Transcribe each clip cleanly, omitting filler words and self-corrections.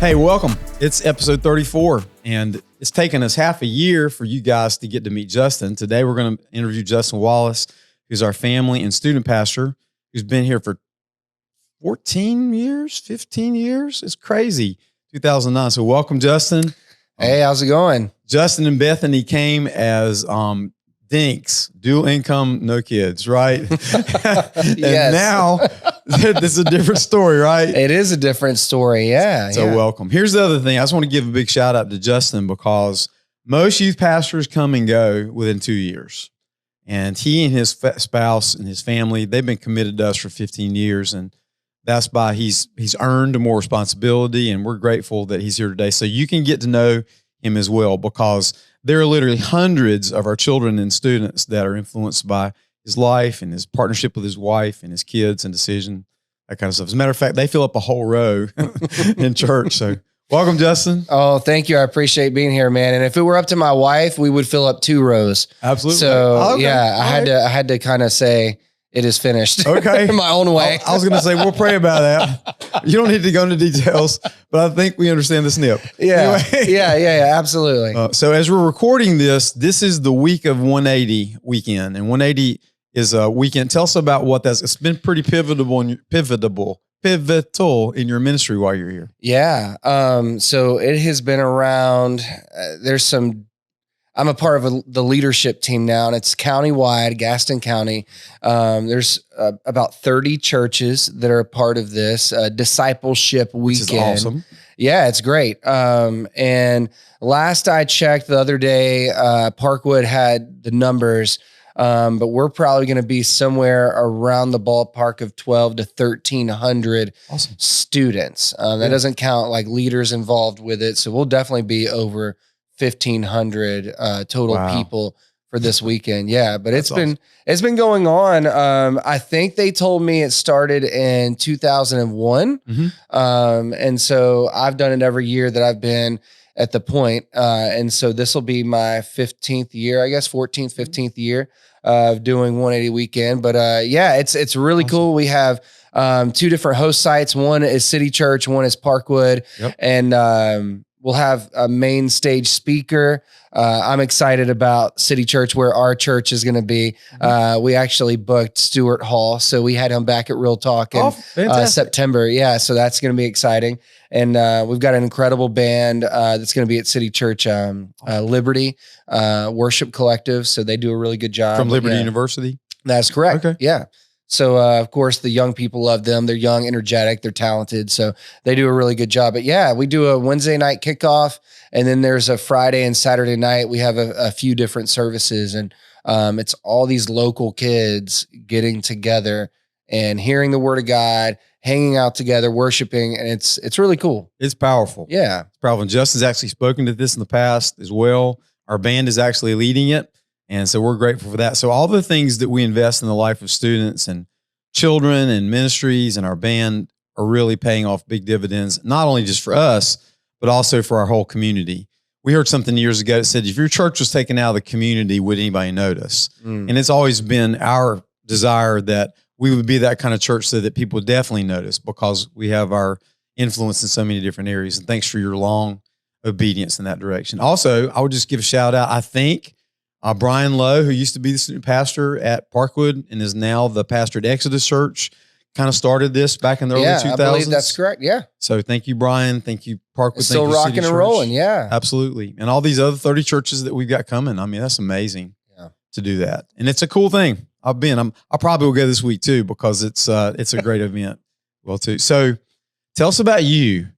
Hey, welcome. It's episode 34, and it's taken us half a year for you guys to get to meet Justin. Today, we're going to interview Justin Wallace, who's our family and student pastor, who's been here for 14 years, 15 years. It's crazy. 2009. So welcome, Justin. Hey, how's it going? Justin and Bethany came as dinks, dual income, no kids, right? And now this is a different story, right? It is a different story. Yeah. So welcome. Here's the other thing. I just want to give a big shout out to Justin because most youth pastors come and go within 2 years. And he and his spouse and his family, they've been committed to us for 15 years. And that's why he's earned more responsibility. And we're grateful that he's here today. So you can get to know him as well, because there are literally hundreds of our children and students that are influenced by his life and his partnership with his wife and his kids and decision, that kind of stuff. As a matter of fact, they fill up a whole row in church. So welcome, Justin. Oh, thank you. I appreciate being here, man. And if it were up to my wife, we would fill up 2 rows. Absolutely. So yeah, I had to kind of say it is finished. Okay. In my own way. I was going to say, we'll pray about that. You don't need to go into details, but I think we understand the snip. Yeah. Anyway. Yeah. Absolutely. So as we're recording this is the week of 180 weekend, and 180 is a weekend. Tell us about what it's been pretty pivotal in your ministry while you're here. Yeah. So it has been around, I'm a part of the leadership team now, and it's countywide, Gaston County. There's about 30 churches that are a part of this discipleship weekend. Which is awesome. Yeah, it's great. And last I checked the other day, Parkwood had the numbers, but we're probably going to be somewhere around the ballpark of 12 to 1,300 awesome students. That doesn't count like leaders involved with it. So we'll definitely be over 1,500 total people for this weekend. Yeah, but it's been going on. I think they told me it started in 2001. Mm-hmm. And so I've done it every year that I've been at the point. And so this will be my 15th year, I guess, 14th, 15th year of doing 180 weekend. But yeah, it's really cool. We have 2 different host sites. One is City Church, one is Parkwood. Yep. And we'll have a main stage speaker. I'm excited about City Church, where our church is going to be. We actually booked Stuart Hall, so we had him back at Real Talk in September. Yeah, so that's going to be exciting. And we've got an incredible band that's going to be at City Church, Liberty Worship Collective. So they do a really good job. From Liberty University? That's correct. Okay. Yeah. So, of course, the young people love them. They're young, energetic, they're talented. So they do a really good job. But yeah, we do a Wednesday night kickoff, and then there's a Friday and Saturday night. We have a few different services, and it's all these local kids getting together and hearing the word of God, hanging out together, worshiping. And it's really cool. It's powerful. Yeah. It's powerful. And Justin's actually spoken to this in the past as well. Our band is actually leading it. And so we're grateful for that. So all the things that we invest in the life of students and children and ministries and our band are really paying off big dividends, not only just for us, but also for our whole community. We heard something years ago that said, if your church was taken out of the community, would anybody notice? And it's always been our desire that we would be that kind of church so that people definitely notice, because we have our influence in so many different areas. And thanks for your long obedience in that direction. Also, I would just give a shout out. I think Brian Lowe, who used to be the student pastor at Parkwood and is now the pastor at Exodus Church, kind of started this back in the early 2000s. I believe that's correct. Yeah. So thank you, Brian. Thank you, Parkwood. It's still rocking and rolling. Yeah. Absolutely. And all these other 30 churches that we've got coming. I mean, that's amazing to do that. And it's a cool thing. I probably will go this week too, because it's a great event. Well, too. So tell us about you.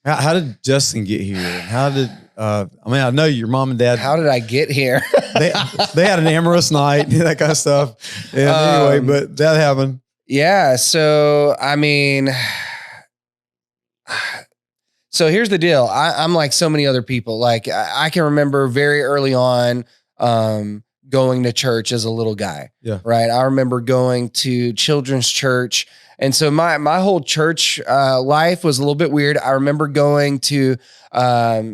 How did Justin get here? How did, I know your mom and dad. How did I get here? they had an amorous night, that kind of stuff. And anyway, but that happened. Yeah. So, so here's the deal. I'm like so many other people. Like I can remember very early on, going to church as a little guy. Yeah. Right. I remember going to children's church. And so my whole church life was a little bit weird. I remember going to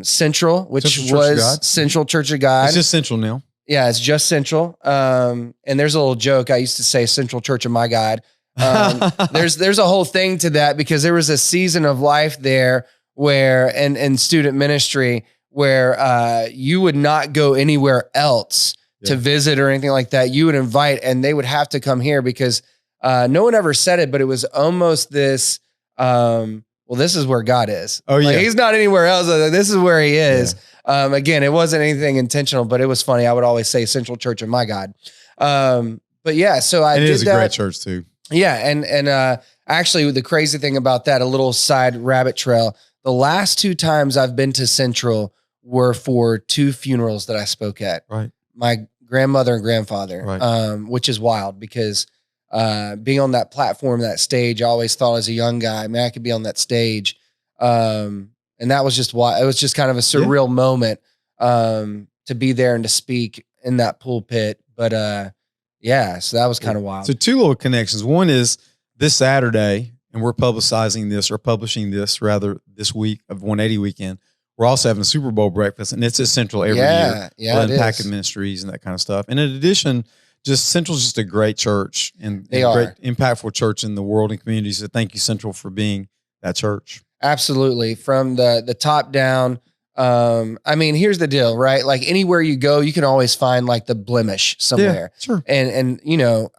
Central, which was Central Church of God. It's just Central now. Yeah, it's just Central. And there's a little joke. I used to say Central Church of My God. There's a whole thing to that, because there was a season of life there where, and student ministry, where you would not go anywhere else to visit or anything like that. You would invite, and they would have to come here because no one ever said it, but it was almost this, well, this is where God is. Oh, yeah. He's not anywhere else. This is where he is. Yeah. Again, it wasn't anything intentional, but it was funny. I would always say Central Church of my God. But yeah, so I did that. It is a great church too. Yeah. And actually the crazy thing about that, a little side rabbit trail, the last 2 times I've been to Central were for 2 funerals that I spoke at. Right. My grandmother and grandfather, right. Which is wild because being on that platform, that stage, I always thought as a young guy, man, I could be on that stage. And that was just why it was just kind of a surreal moment to be there and to speak in that pulpit. But yeah, so that was kind of wild. So 2 little connections. One is this Saturday, and we're publishing this rather this week of 180 weekend. We're also having a Super Bowl breakfast, and it's at Central every year. Yeah, it Packet Ministries and that kind of stuff. And in addition, Central's just a great church and a great impactful church in the world and community. So thank you, Central, for being that church. Absolutely. From the top down. I mean, here's the deal, right? Like anywhere you go, you can always find like the blemish somewhere. Yeah, sure. And you know,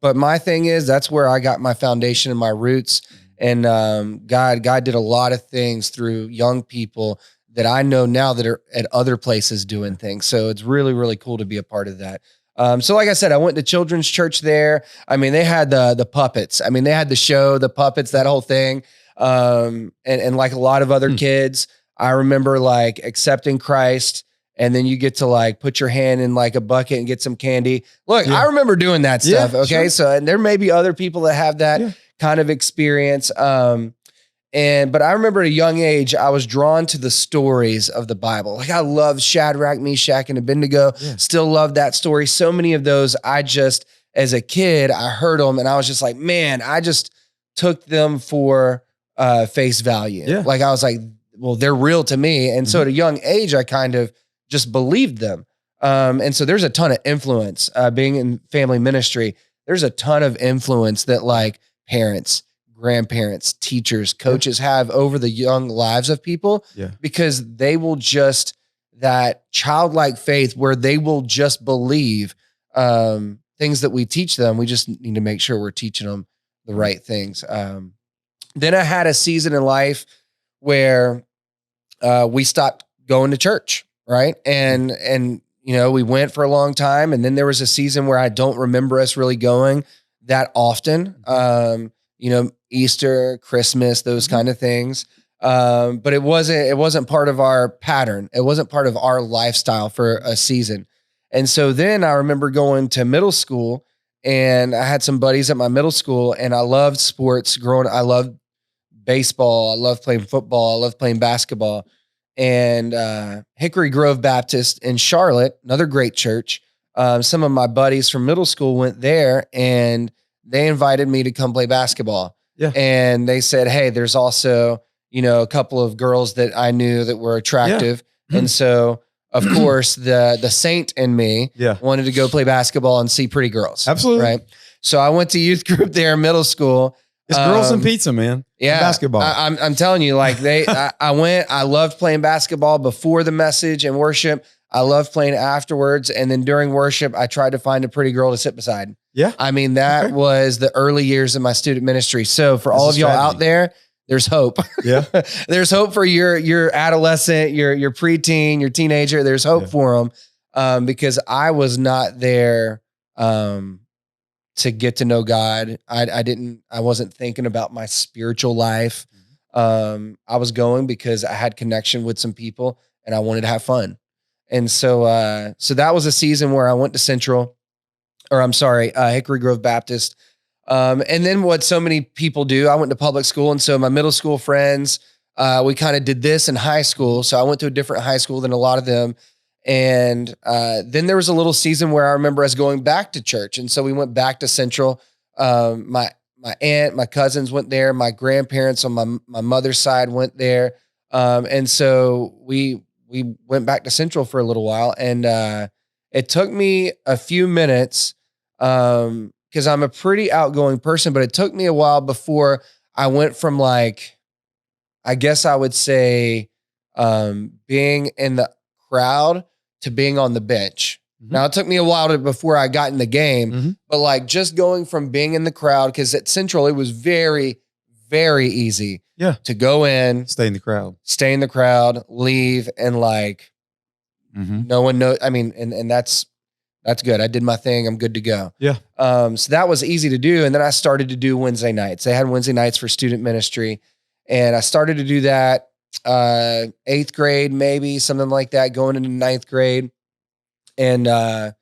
but my thing is that's where I got my foundation and my roots. And God did a lot of things through young people that I know now that are at other places doing things. So it's really, really cool to be a part of that. So like I said, I went to children's church there. I mean, they had the puppets. I mean, they had the show, the puppets, that whole thing. And like a lot of other kids, I remember like accepting Christ, and then you get to like put your hand in like a bucket and get some candy. Look, I remember doing that stuff. Okay. Sure. So, and there may be other people that have that kind of experience. But I remember at a young age, I was drawn to the stories of the Bible. Like I love Shadrach, Meshach, and Abednego. Still love that story. So many of those, as a kid, I heard them and I was just like, man, I just took them for face value. Yeah. Like I was like, well, they're real to me. And so at a young age, I kind of just believed them. And so there's a ton of influence being in family ministry. There's a ton of influence that like parents, grandparents, teachers, coaches have over the young lives of people because they will just, that childlike faith where they will just believe things that we teach them. We just need to make sure we're teaching them the right things. Then I had a season in life where we stopped going to church, right? And you know, we went for a long time, and then there was a season where I don't remember us really going that often. You know, Easter, Christmas, those kind of things. But it wasn't part of our pattern. It wasn't part of our lifestyle for a season. And so then I remember going to middle school, and I had some buddies at my middle school, and I loved sports growing. I loved baseball. I loved playing football. I loved playing basketball. And Hickory Grove Baptist in Charlotte, another great church. Some of my buddies from middle school went there, and they invited me to come play basketball. Yeah. And they said, hey, there's also, you know, a couple of girls that I knew that were attractive. Yeah. And so, of course, the saint in me wanted to go play basketball and see pretty girls. Absolutely. Right. So I went to youth group there in middle school. It's girls and pizza, man. Yeah. And basketball. I'm telling you, like I loved playing basketball before the message and worship. I loved playing afterwards. And then during worship, I tried to find a pretty girl to sit beside. Yeah. I mean, that was the early years of my student ministry. So for all of y'all out there, there's hope. Yeah. There's hope for your adolescent, your preteen, your teenager. There's hope for them. Because I was not there to get to know God. I wasn't thinking about my spiritual life. I was going because I had connection with some people and I wanted to have fun. And so that was a season where I went to Hickory Grove Baptist. And then what so many people do, I went to public school. And so my middle school friends, we kind of did this in high school. So I went to a different high school than a lot of them. And then there was a little season where I remember us going back to church. And so we went back to Central. My aunt, my cousins went there. My grandparents on my mother's side went there. And so we went back to Central for a little while. And it took me a few minutes because I'm a pretty outgoing person, but it took me a while before I went from like I guess I would say being in the crowd to being on the bench. Mm-hmm. Now, it took me a while before I got in the game, but like just going from being in the crowd, because at Central, it was very, very easy to go in, stay in the crowd, leave, and like no one knows. I mean, and that's good. I did my thing. I'm good to go. Yeah. So that was easy to do. And then I started to do Wednesday nights. They had Wednesday nights for student ministry. And I started to do that 8th grade, maybe something like that, going into 9th grade. And I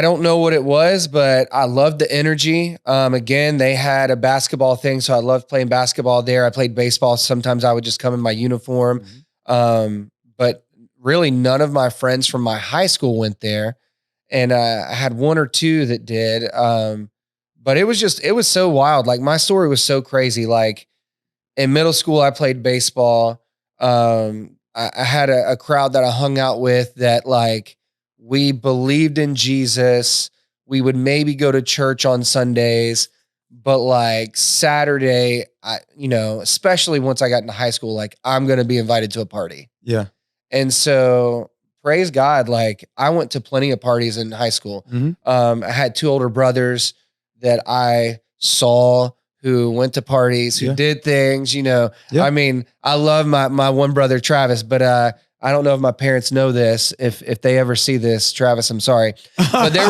don't know what it was, but I loved the energy. Again, they had a basketball thing, so I loved playing basketball there. I played baseball. Sometimes I would just come in my uniform. But really none of my friends from my high school went there. And I had one or two that did. But it was so wild. Like my story was so crazy. Like in middle school, I played baseball. I had a crowd that I hung out with that like, we believed in Jesus. We would maybe go to church on Sundays, but like Saturday, especially once I got into high school, like I'm going to be invited to a party. Yeah. And so praise God. Like I went to plenty of parties in high school. I had 2 older brothers that I saw who went to parties, who did things, I mean, I love my one brother, Travis, but, I don't know if my parents know this. If they ever see this, Travis, I'm sorry. But there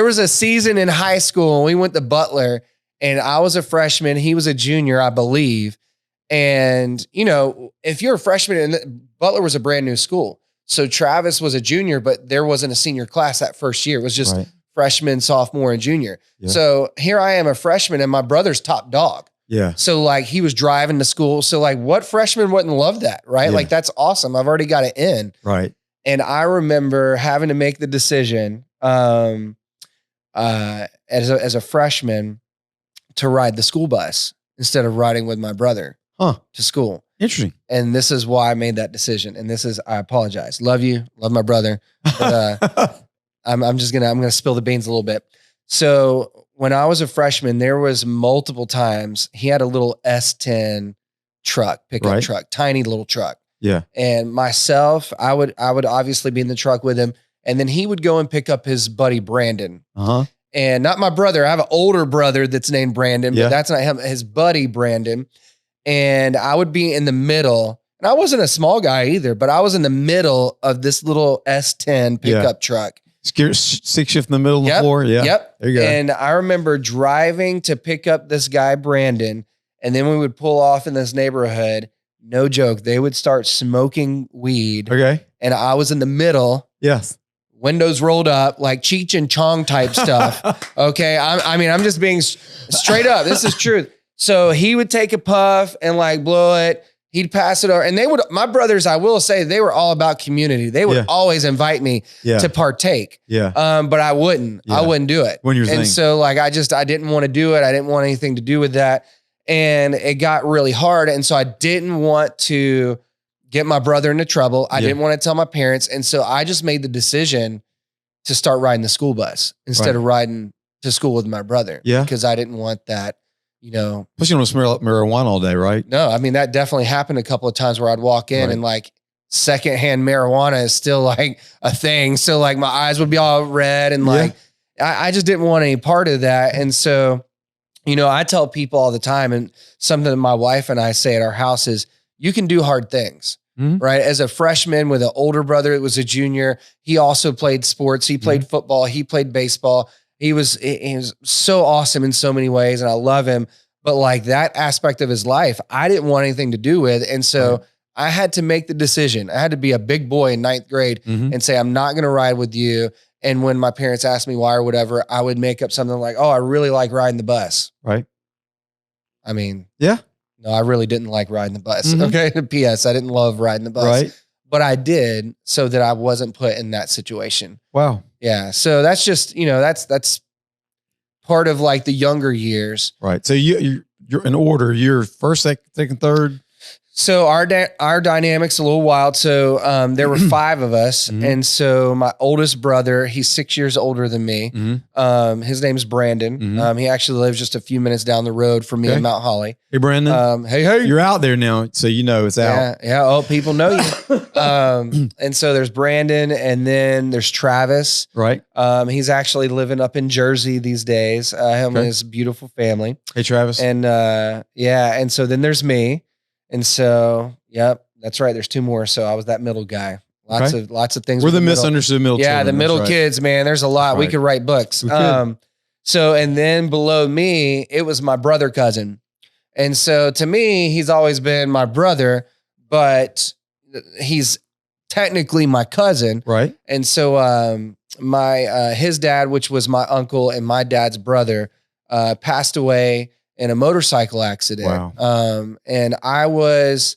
was a season in high school and we went to Butler and I was a freshman. He was a junior, I believe. And, if you're a freshman, and Butler was a brand new school. So Travis was a junior, but there wasn't a senior class that first year. It was just freshman, sophomore, and junior. Yeah. So here I am, a freshman, and my brother's top dog. Yeah. So like he was driving to school. So like what freshman wouldn't love that, right? Yeah. Like that's awesome. I've already got it in. Right. And I remember having to make the decision as a freshman to ride the school bus instead of riding with my brother to school. Interesting. And this is why I made that decision. And I apologize. Love you. Love my brother. But, I'm going to spill the beans a little bit. So when I was a freshman, there was multiple times he had a little S10 truck, pickup truck, tiny little truck. Yeah. And myself, I would obviously be in the truck with him. And then he would go and pick up his buddy, Brandon. And not my brother. I have an older brother that's named Brandon, but that's not him, his buddy, Brandon. And I would be in the middle. And I wasn't a small guy either, but I was in the middle of this little S10 pickup truck. Stick shift in the middle of the floor. Yeah. Yep. There you go. And I remember driving to pick up this guy, Brandon, and then we would pull off in this neighborhood. No joke. They would start smoking weed. Okay. And I was in the middle. Yes. Windows rolled up, like Cheech and Chong type stuff. Okay. I'm just being straight up. This is truth. So he would take a puff and like blow it. He'd pass it over. And my brothers, I will say, they were all about community. They would always invite me to partake. Yeah. But I wouldn't. I wouldn't do it. And so like I didn't want to do it. I didn't want anything to do with that. And it got really hard. And so I didn't want to get my brother into trouble. I didn't want to tell my parents. And so I just made the decision to start riding the school bus instead of riding to school with my brother. Yeah. Because I didn't want that. Plus you don't smell marijuana all day, right? No, I mean, that definitely happened a couple of times where I'd walk in and like secondhand marijuana is still like a thing. So like my eyes would be all red and like, I just didn't want any part of that. And so, I tell people all the time, and something that my wife and I say at our house is, you can do hard things, right? As a freshman with an older brother, it was a junior. He also played sports. He played football. He played baseball. He was so awesome in so many ways, and I love him. But like that aspect of his life, I didn't want anything to do with. And so I had to make the decision. I had to be a big boy in 9th grade and say, I'm not going to ride with you. And when my parents asked me why or whatever, I would make up something like, oh, I really like riding the bus. Right. I mean, no, I really didn't like riding the bus. Okay. P.S. I didn't love riding the bus. Right. But I did so that I wasn't put in that situation. Wow. Yeah. So that's just, that's part of like the younger years. Right. So you're in order. You're first, second, third. So our dynamic's a little wild. So there were 5 of us, and so my oldest brother, he's 6 years older than me. His name's Brandon. He actually lives just a few minutes down the road from me in Mount Holly. Hey, Brandon. Hey, you're out there now, so you know it's out. Yeah. Oh, people know you. And so there's Brandon, and then there's Travis. Right. He's actually living up in Jersey these days. Him and his beautiful family. Hey, Travis. And and so then there's me. And so, yep, that's right. There's 2 more. So I was that middle guy. Lots of things. We're the misunderstood middle. Yeah, the middle kids, man. There's a lot. We could write books. So, and then below me, it was my brother cousin. And so to me, he's always been my brother, but he's technically my cousin. Right. And so his dad, which was my uncle and my dad's brother, passed away in a motorcycle accident. Wow. And I was,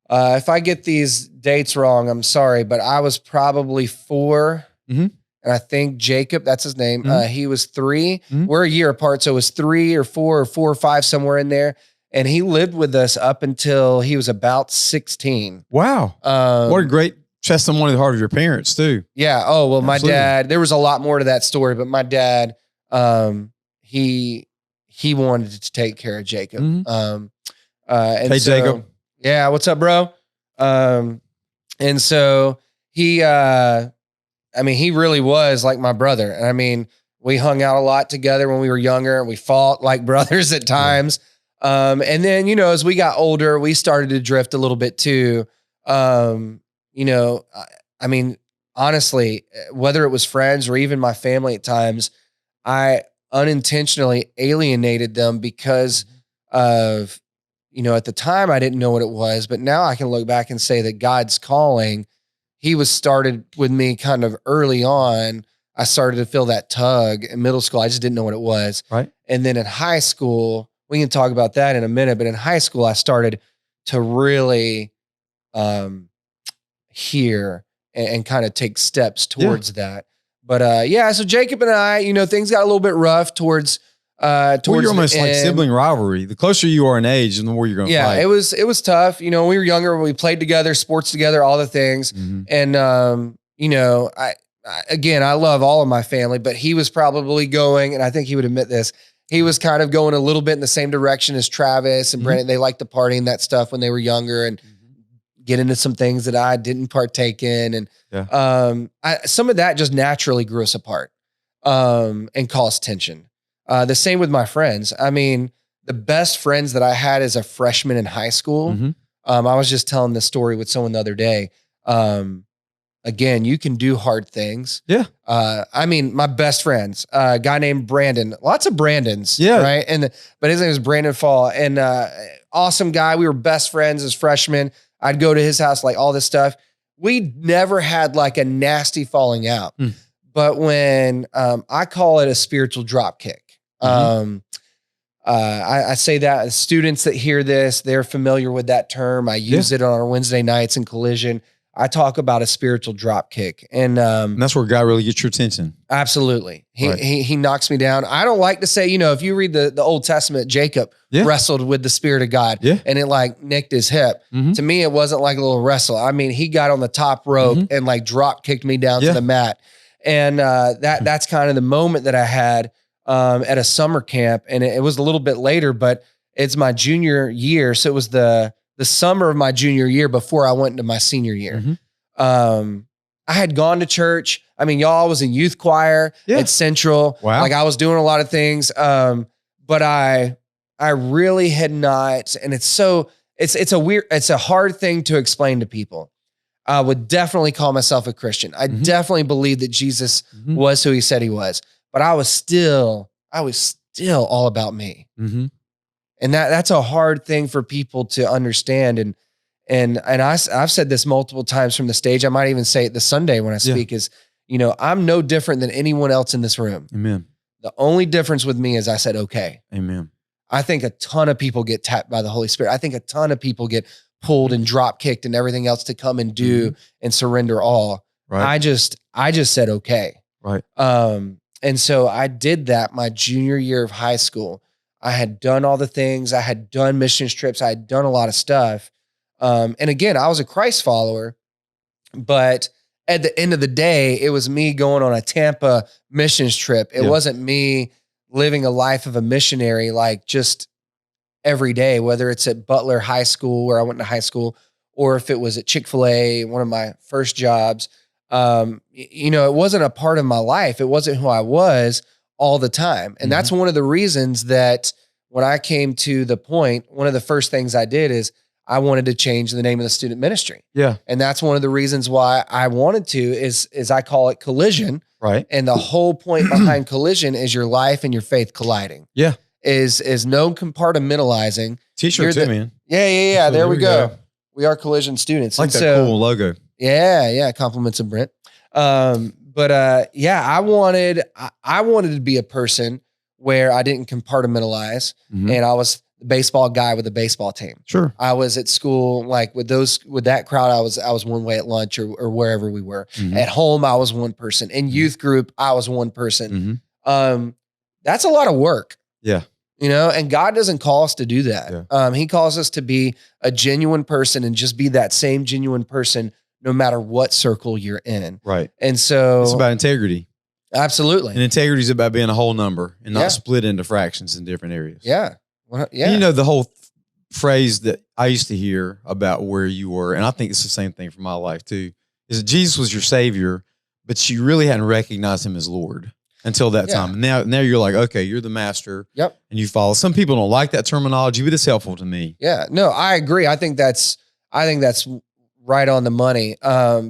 if I get these dates wrong, I'm sorry, but I was probably 4. And I think Jacob, that's his name. He was 3. We're a year apart. So it was 3 or 4 or 4 or 5, somewhere in there. And he lived with us up until he was about 16. Wow. What a great testimony of the heart of your parents too. Yeah. Oh, well, my dad, there was a lot more to that story, but my dad, he wanted to take care of Jacob. And hey, so, Jacob. Yeah. What's up, bro? And so he, he really was like my brother. And I mean, we hung out a lot together when we were younger, and we fought like brothers at times. And then, as we got older, we started to drift a little bit too. Honestly, whether it was friends or even my family at times, I unintentionally alienated them because of, at the time I didn't know what it was, but now I can look back and say that God's calling, he was started with me kind of early on. I started to feel that tug in middle school. I just didn't know what it was. Right. And then in high school, we can talk about that in a minute, but in high school, I started to really hear and kind of take steps towards that. But so Jacob and I, things got a little bit rough towards you're almost like sibling rivalry. The closer you are in age, the more you're going to fight. Yeah, it was tough. When we were younger, we played together, sports together, all the things. And I love all of my family, but he was probably going, and I think he would admit this, he was kind of going a little bit in the same direction as Travis and Brandon. They liked to party and that stuff when they were younger and get into some things that I didn't partake in. And some of that just naturally grew us apart and caused tension. The same with my friends. I mean, the best friends that I had as a freshman in high school, I was just telling this story with someone the other day. Again, you can do hard things. Yeah. My best friends, a guy named Brandon, lots of Brandons. Yeah. Right. But his name is Brandon Fall, and awesome guy. We were best friends as freshmen. I'd go to his house, like all this stuff. We never had like a nasty falling out. But when I call it a spiritual drop kick, I say that students that hear this, they're familiar with that term. I use it on our Wednesday nights in Collision. I talk about a spiritual drop kick, and that's where God really gets your attention. Absolutely. He knocks me down. I don't like to say, if you read the Old Testament, Jacob wrestled with the Spirit of God and it like nicked his hip. To me, it wasn't like a little wrestle. I mean, he got on the top rope and like drop kicked me down to the mat. And that's kind of the moment that I had at a summer camp. And it was a little bit later, but it's my junior year. So it was the summer of my junior year before I went into my senior year. I had gone to church. I mean, y'all, was in youth choir at Central. Wow. Like I was doing a lot of things. But I really had not. And it's a hard thing to explain to people. I would definitely call myself a Christian. I definitely believe that Jesus was who he said he was, but I was still all about me. And that's a hard thing for people to understand. And I've said this multiple times from the stage. I might even say it this Sunday when I speak is, I'm no different than anyone else in this room. Amen. The only difference with me is I said, okay. Amen. I think a ton of people get tapped by the Holy Spirit. I think a ton of people get pulled and drop kicked and everything else to come and do and surrender all. Right. I just said, okay. Right. And so I did that my junior year of high school. I had done all the things. I had done mission trips. I had done a lot of stuff. And again, I was a Christ follower, but at the end of the day, it was me going on a Tampa missions trip. It wasn't me living a life of a missionary, like just every day, whether it's at Butler High School where I went to high school, or if it was at Chick-fil-A, one of my first jobs. It wasn't a part of my life. It wasn't who I was all the time. And that's one of the reasons that when I came to the point, one of the first things I did is I wanted to change the name of the student ministry. Yeah. And that's one of the reasons why I wanted to is I call it Collision. Right. And the whole point behind Collision is your life and your faith colliding. Yeah. Is no compartmentalizing. T-shirt too, man. Yeah. There we go. We are Collision students. I like that cool logo. Yeah. Compliments of Brent. I wanted to be a person where I didn't compartmentalize and I was the baseball guy with a baseball team. Sure. I was at school, like with that crowd, I was one way at lunch or wherever we were. At home, I was one person. In youth group, I was one person. That's a lot of work. Yeah. And God doesn't call us to do that. Yeah. He calls us to be a genuine person and just be that same genuine person no matter what circle you're in. Right. And so it's about integrity. Absolutely. And integrity is about being a whole number and not split into fractions in different areas. Yeah. Well, yeah. You know, the whole phrase that I used to hear about where you were, and I think it's the same thing for my life too, is that Jesus was your savior, but you really hadn't recognized him as Lord until that time. Now you're like, okay, you're the master. Yep. And you follow. Some people don't like that terminology, but it's helpful to me. Yeah. No, I agree. I think that's right on the money.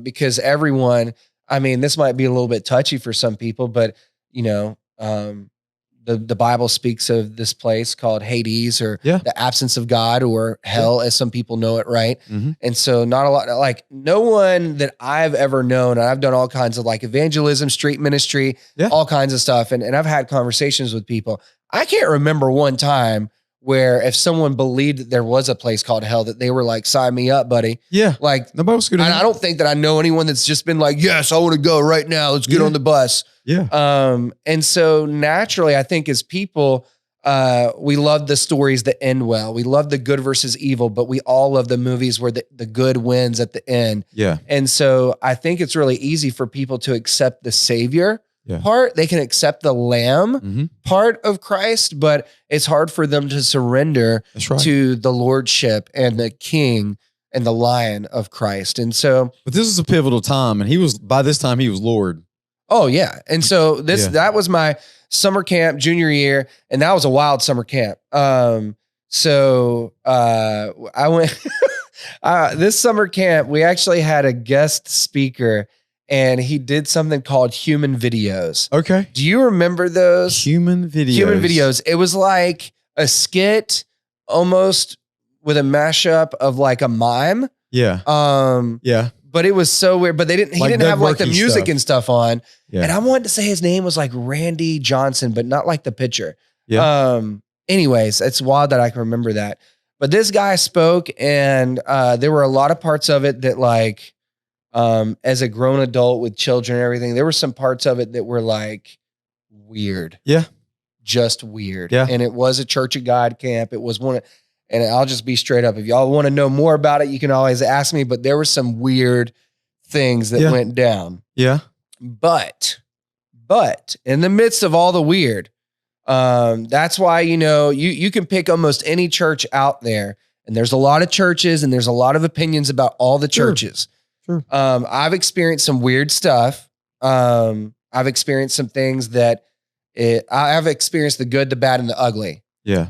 Because everyone, I mean, this might be a little bit touchy for some people, but the Bible speaks of this place called Hades or the absence of God or hell as some people know it, right? And so not a lot, like no one that I've ever known, and I've done all kinds of like evangelism, street ministry, all kinds of stuff. And I've had conversations with people. I can't remember one time where if someone believed that there was a place called hell, that they were like, sign me up, buddy. Yeah. Like nobody was good. I don't think that I know anyone that's just been like, yes, I want to go right now. Let's get on the bus. Yeah. And so naturally, I think as people, we love the stories that end well. We love the good versus evil, but we all love the movies where the good wins at the end. Yeah. And so I think it's really easy for people to accept the Savior part. They can accept the Lamb part of Christ, but it's hard for them to surrender to the Lordship and the King and the Lion of Christ. And so, but this is a pivotal time, and by this time he was Lord. Oh yeah. And so that was my summer camp junior year, and that was a wild summer camp. I went this summer camp, we actually had a guest speaker and he did something called Human Videos. Okay. Do you remember those? Human Videos. Human Videos. It was like a skit almost with a mashup of like a mime. Yeah. But it was so weird. But he didn't have like the music stuff and stuff on. Yeah. And I wanted to say his name was like Randy Johnson, but not like the pitcher. Yeah. Anyways, it's wild that I can remember that. But this guy spoke, and there were a lot of parts of it that like, as a grown adult with children and everything, there were some parts of it that were like weird. Yeah. Just weird. Yeah. And it was a Church of God camp. It was one. And I'll just be straight up. If y'all want to know more about it, you can always ask me. But there were some weird things that went down. Yeah. But in the midst of all the weird, that's why, you can pick almost any church out there. And there's a lot of churches and there's a lot of opinions about all the churches. Sure. I've experienced some weird stuff. I've experienced some things that I've experienced the good, the bad, and the ugly. Yeah.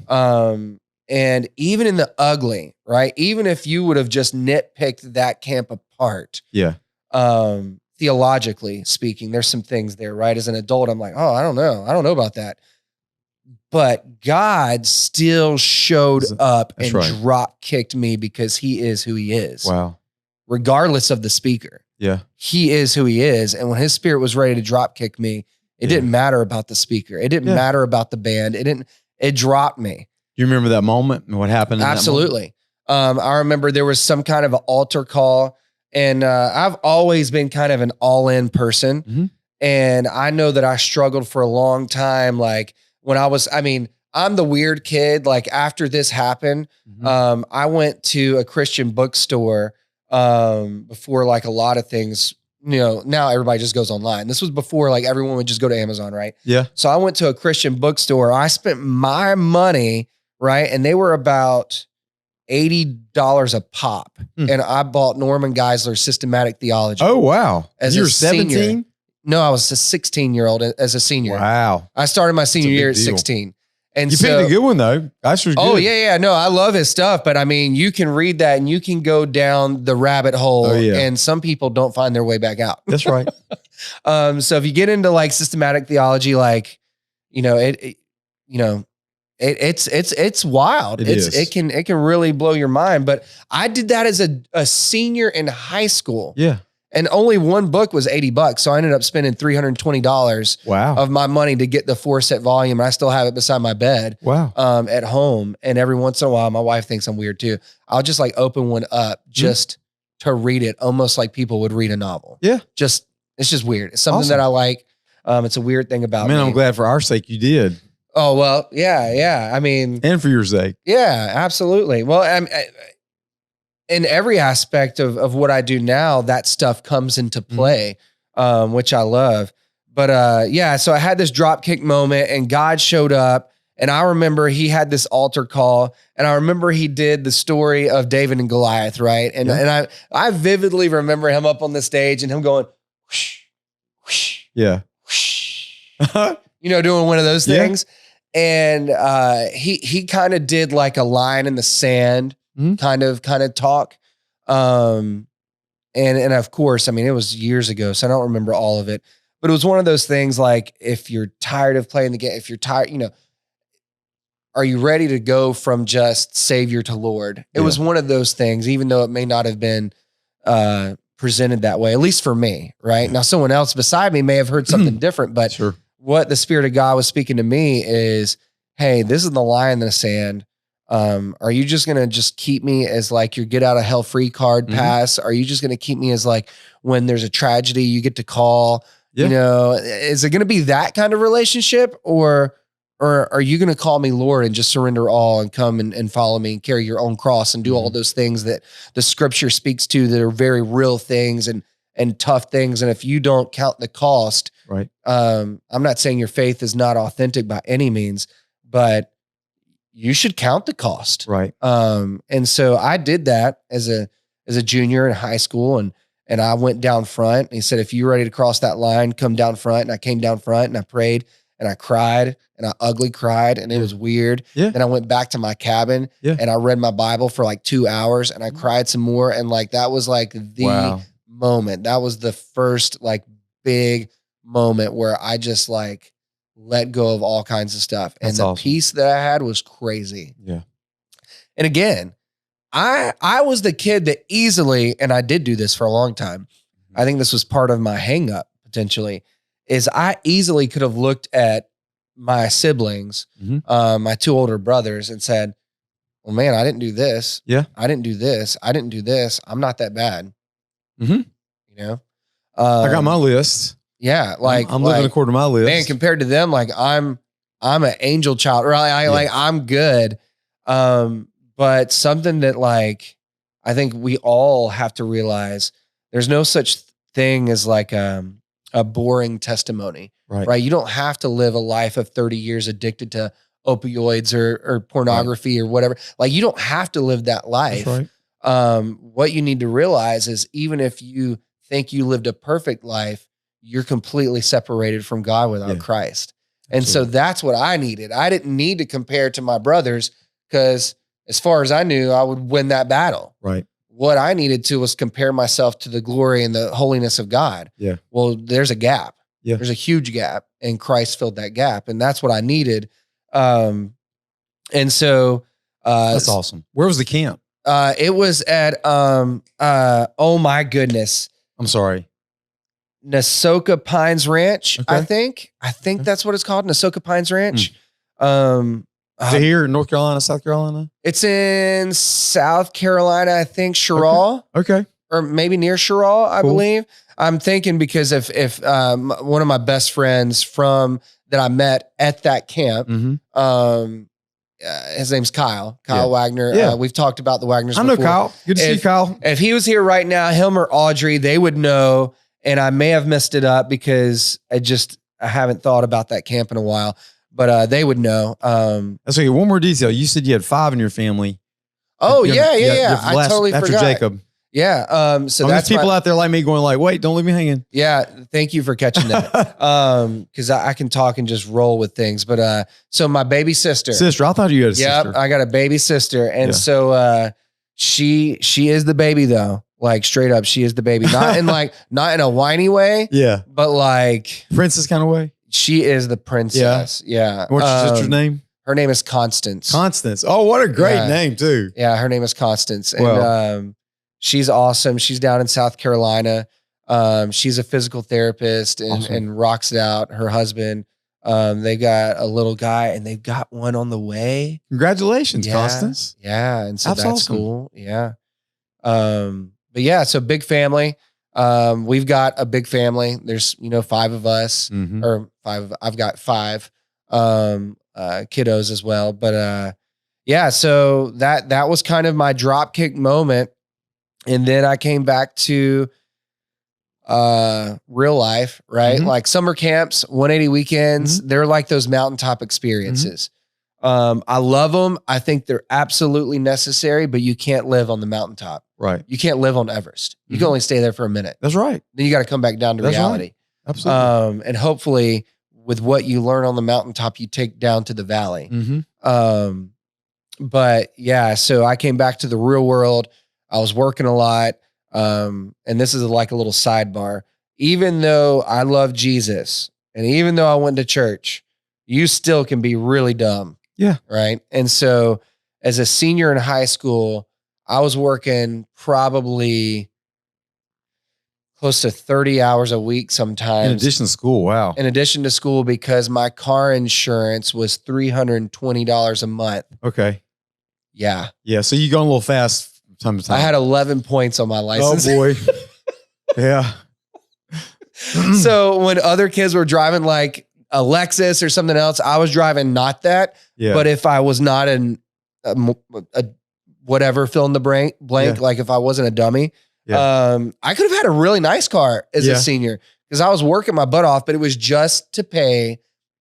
And even in the ugly, right? Even if you would have just nitpicked that camp apart. Yeah. Theologically speaking, there's some things there, right? As an adult, I'm like, oh, I don't know about that. But God still showed up and drop kicked me because he is who he is. Wow. Regardless of the speaker. Yeah. He is who he is. And when his spirit was ready to drop kick me, it didn't matter about the speaker. It didn't matter about the band. It dropped me. You remember that moment and what happened? Absolutely. I remember there was some kind of an altar call, and I've always been kind of an all-in person. And I know that I struggled for a long time. Like when I I'm the weird kid. Like after this happened, I went to a Christian bookstore before like a lot of things, now everybody just goes online. This was before like everyone would just go to Amazon, right? Yeah. So I went to a Christian bookstore. I spent my money, right? And they were about $80 a pop. And I bought Norman Geisler's Systematic Theology. Oh, wow. As you were a senior. 17? No, I was a 16-year-old as a senior. Wow. I started my senior year at 16. And you picked a good one though. Geisler's good. Oh yeah. No, I love his stuff, but I mean, you can read that and you can go down the rabbit hole and some people don't find their way back out. That's right. So if you get into like systematic theology, like, it's wild. It can really blow your mind. But I did that as a senior in high school. Yeah. And only one book was $80. So I ended up spending $320 of my money to get the 4-set volume. And I still have it beside my bed at home. And every once in a while, my wife thinks I'm weird too. I'll just like open one up just to read it, almost like people would read a novel. Yeah. It's just weird. It's something that I like. It's a weird thing about me. I'm glad for our sake you did. Oh, well, yeah. I mean. And for your sake. Yeah, absolutely. Well, in every aspect of what I do now, that stuff comes into play, which I love. But so I had this drop kick moment and God showed up and I remember he had this altar call and I remember he did the story of David and Goliath, right? And I vividly remember him up on the stage and him going, whoosh, whoosh, whoosh, doing one of those things. And he kind of did like a line in the sand kind of talk. And of course, I mean, it was years ago, so I don't remember all of it, but it was one of those things like, if you're tired of playing the game, if you're tired, are you ready to go from just Savior to Lord? It was one of those things, even though it may not have been presented that way, at least for me, right? Now, someone else beside me may have heard something different, but what the Spirit of God was speaking to me is, hey, this is the line in the sand. Are you just going to just keep me as like your get out of hell free card pass? Are you just going to keep me as like, when there's a tragedy, you get to call, is it going to be that kind of relationship or are you going to call me Lord and just surrender all and come and follow me and carry your own cross and do all those things that the scripture speaks to that are very real things and tough things. And if you don't count the cost, right. I'm not saying your faith is not authentic by any means, but you should count the cost. Right. And so I did that as a junior in high school and I went down front and he said, if you're ready to cross that line, come down front. And I came down front and I prayed and I cried and I ugly cried and it was weird. Yeah. Then I went back to my cabin and I read my Bible for like 2 hours and I cried some more. And like, that was like the moment. That was the first like big moment where I just like let go of all kinds of stuff. That's and the awesome. peace that I had was crazy. Yeah. And again, I was the kid that easily, and I did do this for a long time. I think this was part of my hang up potentially, is I easily could have looked at my siblings, my 2 older brothers and said, well, man, I didn't do this. Yeah. I didn't do this. I didn't do this. I'm not that bad. I got my list. Yeah. Like I'm living according to my list. Man, compared to them, like I'm an angel child, right? Like I'm good. But something that like, I think we all have to realize there's no such thing as like a boring testimony, right? You don't have to live a life of 30 years addicted to opioids or pornography or whatever. Like you don't have to live that life. That's right. What you need to realize is even if you think you lived a perfect life, you're completely separated from God without Christ. And so that's what I needed. I didn't need to compare to my brothers because as far as I knew, I would win that battle. Right. What I needed to was compare myself to the glory and the holiness of God. Yeah. Well, there's a gap. Yeah. There's a huge gap and Christ filled that gap. And that's what I needed. And so that's awesome. Where was the camp? It was at oh my goodness. I'm sorry. Nasoka Pines Ranch, I think that's what it's called. Nasoka Pines Ranch. Is it here in North Carolina, South Carolina? It's in South Carolina, I think, Sherrill. Okay. Or maybe near Sherrill, I believe. I'm thinking because if one of my best friends from that I met at that camp. Mm-hmm. His name's Kyle Wagner. Yeah. We've talked about the Wagners. I know before. Kyle. Good to see Kyle. If he was here right now, him or Audrey, they would know. And I may have messed it up because I haven't thought about that camp in a while, but they would know. That's okay. One more detail. You said you had 5 in your family. Oh, yeah. I totally after forgot. Jacob. Yeah. So that's people out there like me going like, wait, don't leave me hanging. Yeah. Thank you for catching that. Cause I can talk and just roll with things. But, so my baby sister, I thought you had a sister. I got a baby sister. And so, she is the baby though. Like straight up. She is the baby, not in a whiny way. Yeah. But like princess kind of way. She is the princess. Yeah. What's your sister's name? Her name is Constance. Constance. Oh, what a great name too. Yeah. Her name is Constance. And, wow. She's awesome. She's down in South Carolina. She's a physical therapist and rocks it out. Her husband, they got a little guy and they've got one on the way. Congratulations, Constance. Yeah. And so that's awesome. cool. Yeah. But yeah, so big family. We've got a big family. There's, 5 of us or 5. I've got 5, kiddos as well. But, yeah, so that was kind of my drop kick moment. And then I came back to real life, right? Like summer camps, 180 weekends. They're like those mountaintop experiences. I love them. I think they're absolutely necessary, but you can't live on the mountaintop. Right. You can't live on Everest. You can only stay there for a minute. That's right. Then you got to come back down to reality. Right. Absolutely. And hopefully with what you learn on the mountaintop, you take down to the valley. But yeah, so I came back to the real world. I was working a lot. And this is like a little sidebar. Even though I love Jesus and even though I went to church, you still can be really dumb. Yeah. Right. And so as a senior in high school, I was working probably close to 30 hours a week sometimes. In addition to school. Wow. In addition to school, because my car insurance was $320 a month. Okay. Yeah. Yeah. So you going a little fast from time to time. I had 11 points on my license. Oh boy. Yeah. So when other kids were driving like a Lexus or something else, I was driving not that. Yeah. But if I was not a whatever, fill in the blank, like if I wasn't a dummy, I could have had a really nice car as a senior because I was working my butt off, but it was just to pay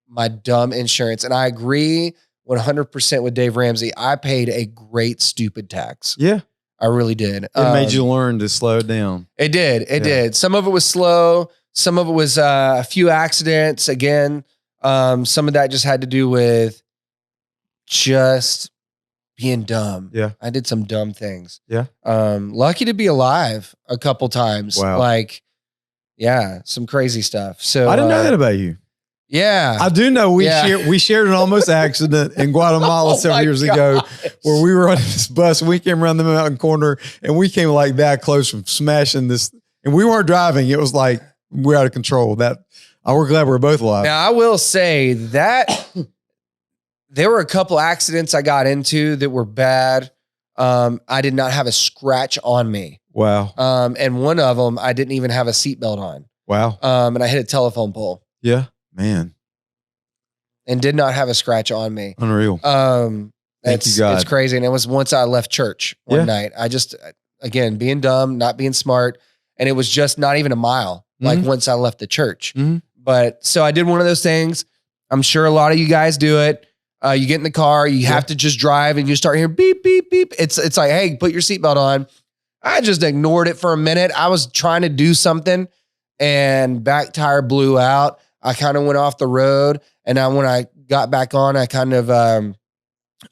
my dumb insurance. And I agree 100% with Dave Ramsey. I paid a great stupid tax. Yeah. I really did. It made you learn to slow it down. It did. It did. Some of it was slow. Some of it was a few accidents. Again, some of that just had to do with just being dumb. Yeah. I did some dumb things. Yeah. Lucky to be alive a couple times. Wow. Like, yeah, some crazy stuff. So I didn't know that about you. Yeah. I do know we shared an almost accident in Guatemala several years ago where we were on this bus and we came around the mountain corner and we came like that close from smashing this and we weren't driving. It was like we're out of control. We're glad we're both alive. Now I will say that there were a couple accidents I got into that were bad. I did not have a scratch on me. Wow. And one of them, I didn't even have a seatbelt on. Wow. And I hit a telephone pole. Yeah, man. And did not have a scratch on me. Unreal. Thank you, God. It's crazy. And it was once I left church one night. I just, again, being dumb, not being smart. And it was just not even a mile. Like once I left the church. But so I did one of those things. I'm sure a lot of you guys do it. You get in the car, you have to just drive and you start hearing beep, beep, beep. It's like, hey, put your seatbelt on. I just ignored it for a minute. I was trying to do something and back tire blew out. I kind of went off the road. And then when I got back on, I kind of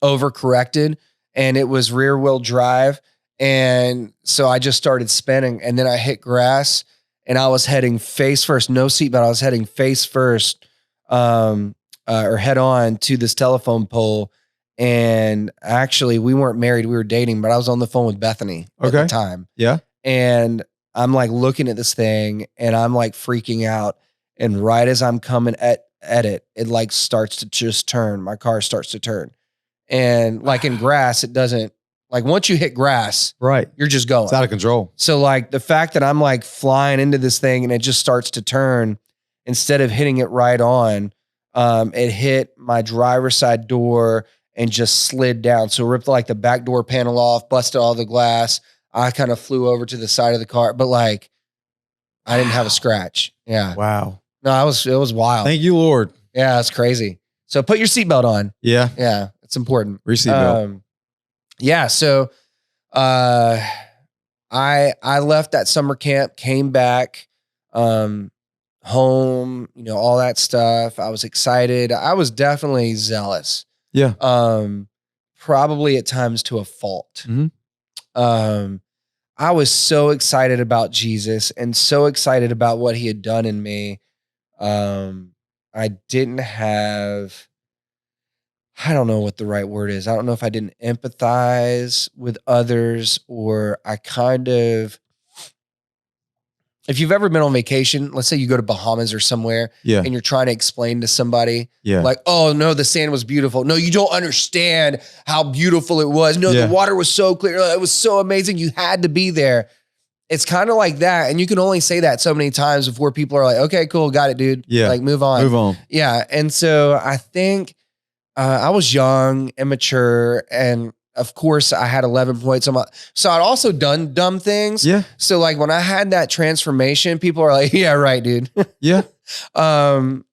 overcorrected and it was rear wheel drive. And so I just started spinning and then I hit grass and I was heading face first, no seatbelt. I was heading face first or head on to this telephone pole. And actually we weren't married. We were dating, but I was on the phone with Bethany at the time. Yeah. And I'm like looking at this thing and I'm like freaking out. And right as I'm coming at it, it like starts to just turn. My car starts to turn. And like in grass, it doesn't, like once you hit grass, right, you're just going. It's out of control. So like the fact that I'm like flying into this thing and it just starts to turn instead of hitting it right on, It hit my driver's side door and just slid down. So ripped like the back door panel off, busted all the glass. I kind of flew over to the side of the car, but like I didn't have a scratch. Yeah. Wow. No, it was wild. Thank you, Lord. Yeah, it's crazy. So put your seatbelt on. Yeah. Yeah, it's important. Your seatbelt. Yeah. So I left that summer camp, came back home, all that stuff. I was excited. I was definitely zealous. Yeah. Probably at times to a fault. Mm-hmm. I was so excited about Jesus and so excited about what he had done in me. I didn't have, I don't know what the right word is. I don't know if I didn't empathize with others, or I kind of, if you've ever been on vacation, let's say you go to Bahamas or somewhere, and you're trying to explain to somebody, like, oh no, the sand was beautiful. No, you don't understand how beautiful it was. No, the water was so clear. It was so amazing. You had to be there. It's kind of like that. And you can only say that so many times before people are like, okay, cool. Got it, dude. Yeah. Like move on. Move on. Yeah. And so I think I was young, immature, and of course I had 11 points on my, so I'd also done dumb things. Yeah. So like when I had that transformation, people are like, yeah, right, dude. Yeah. And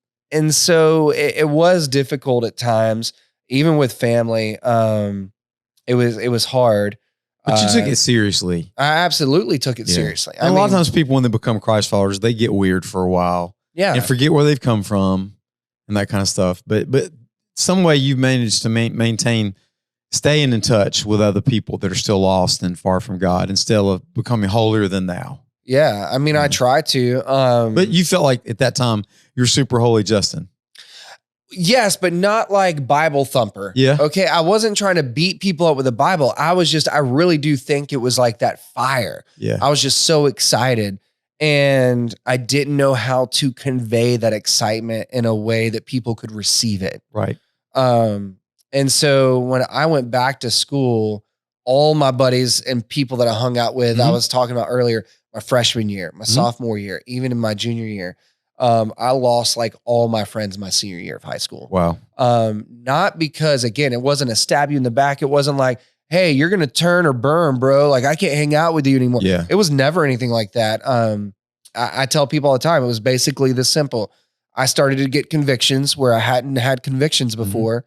so it was difficult at times, even with family. It was hard. But you took it seriously. I absolutely took it seriously. And a lot of times people, when they become Christ followers, they get weird for a while. Yeah. And forget where they've come from and that kind of stuff. But some way you've managed to maintain staying in touch with other people that are still lost and far from God instead of becoming holier than thou. Yeah. I mean, I try to. But you felt like at that time you're super holy, Justin. Yes, but not like Bible thumper. Yeah. Okay. I wasn't trying to beat people up with the Bible. I really do think it was like that fire. Yeah. I was just so excited, and I didn't know how to convey that excitement in a way that people could receive it. Right. And so when I went back to school, all my buddies and people that I hung out with, I was talking about earlier, my freshman year, my sophomore year, even in my junior year, I lost like all my friends my senior year of high school. Wow. Not because, again, it wasn't a stab you in the back. It wasn't like, hey, you're going to turn or burn, bro. Like I can't hang out with you anymore. Yeah. It was never anything like that. I tell people all the time, it was basically this simple. I started to get convictions where I hadn't had convictions before.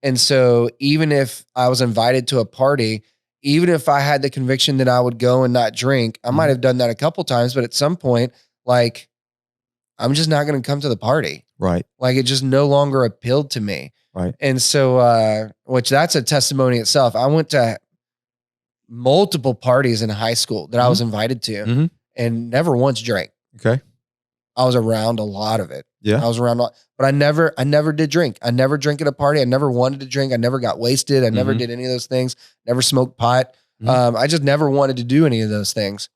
And so even if I was invited to a party, even if I had the conviction that I would go and not drink, I might have done that a couple times, but at some point, like, I'm just not going to come to the party. Right. Like it just no longer appealed to me. Right. And so, which that's a testimony itself. I went to multiple parties in high school that I was invited to and never once drank. Okay. I was around a lot of it. Yeah. I was around, but I never did drink. I never drank at a party. I never wanted to drink. I never got wasted. I never did any of those things. Never smoked pot. I just never wanted to do any of those things.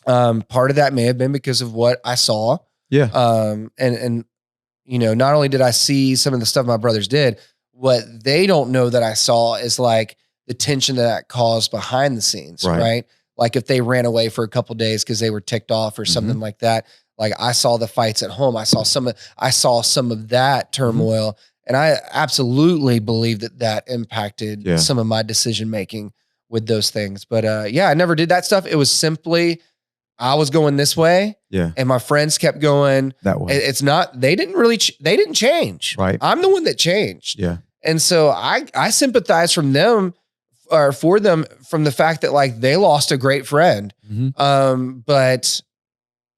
Part of that may have been because of what I saw. Yeah. And not only did I see some of the stuff my brothers did, what they don't know that I saw is like the tension that caused behind the scenes, right? Like if they ran away for a couple of days because they were ticked off or something like that. Like I saw the fights at home. I saw some of that turmoil, and I absolutely believe that impacted some of my decision making with those things. But I never did that stuff. It was simply I was going this way, and my friends kept going that way. It's not, they didn't change. Right. I'm the one that changed. Yeah. And so I sympathize from them or for them from the fact that like they lost a great friend. But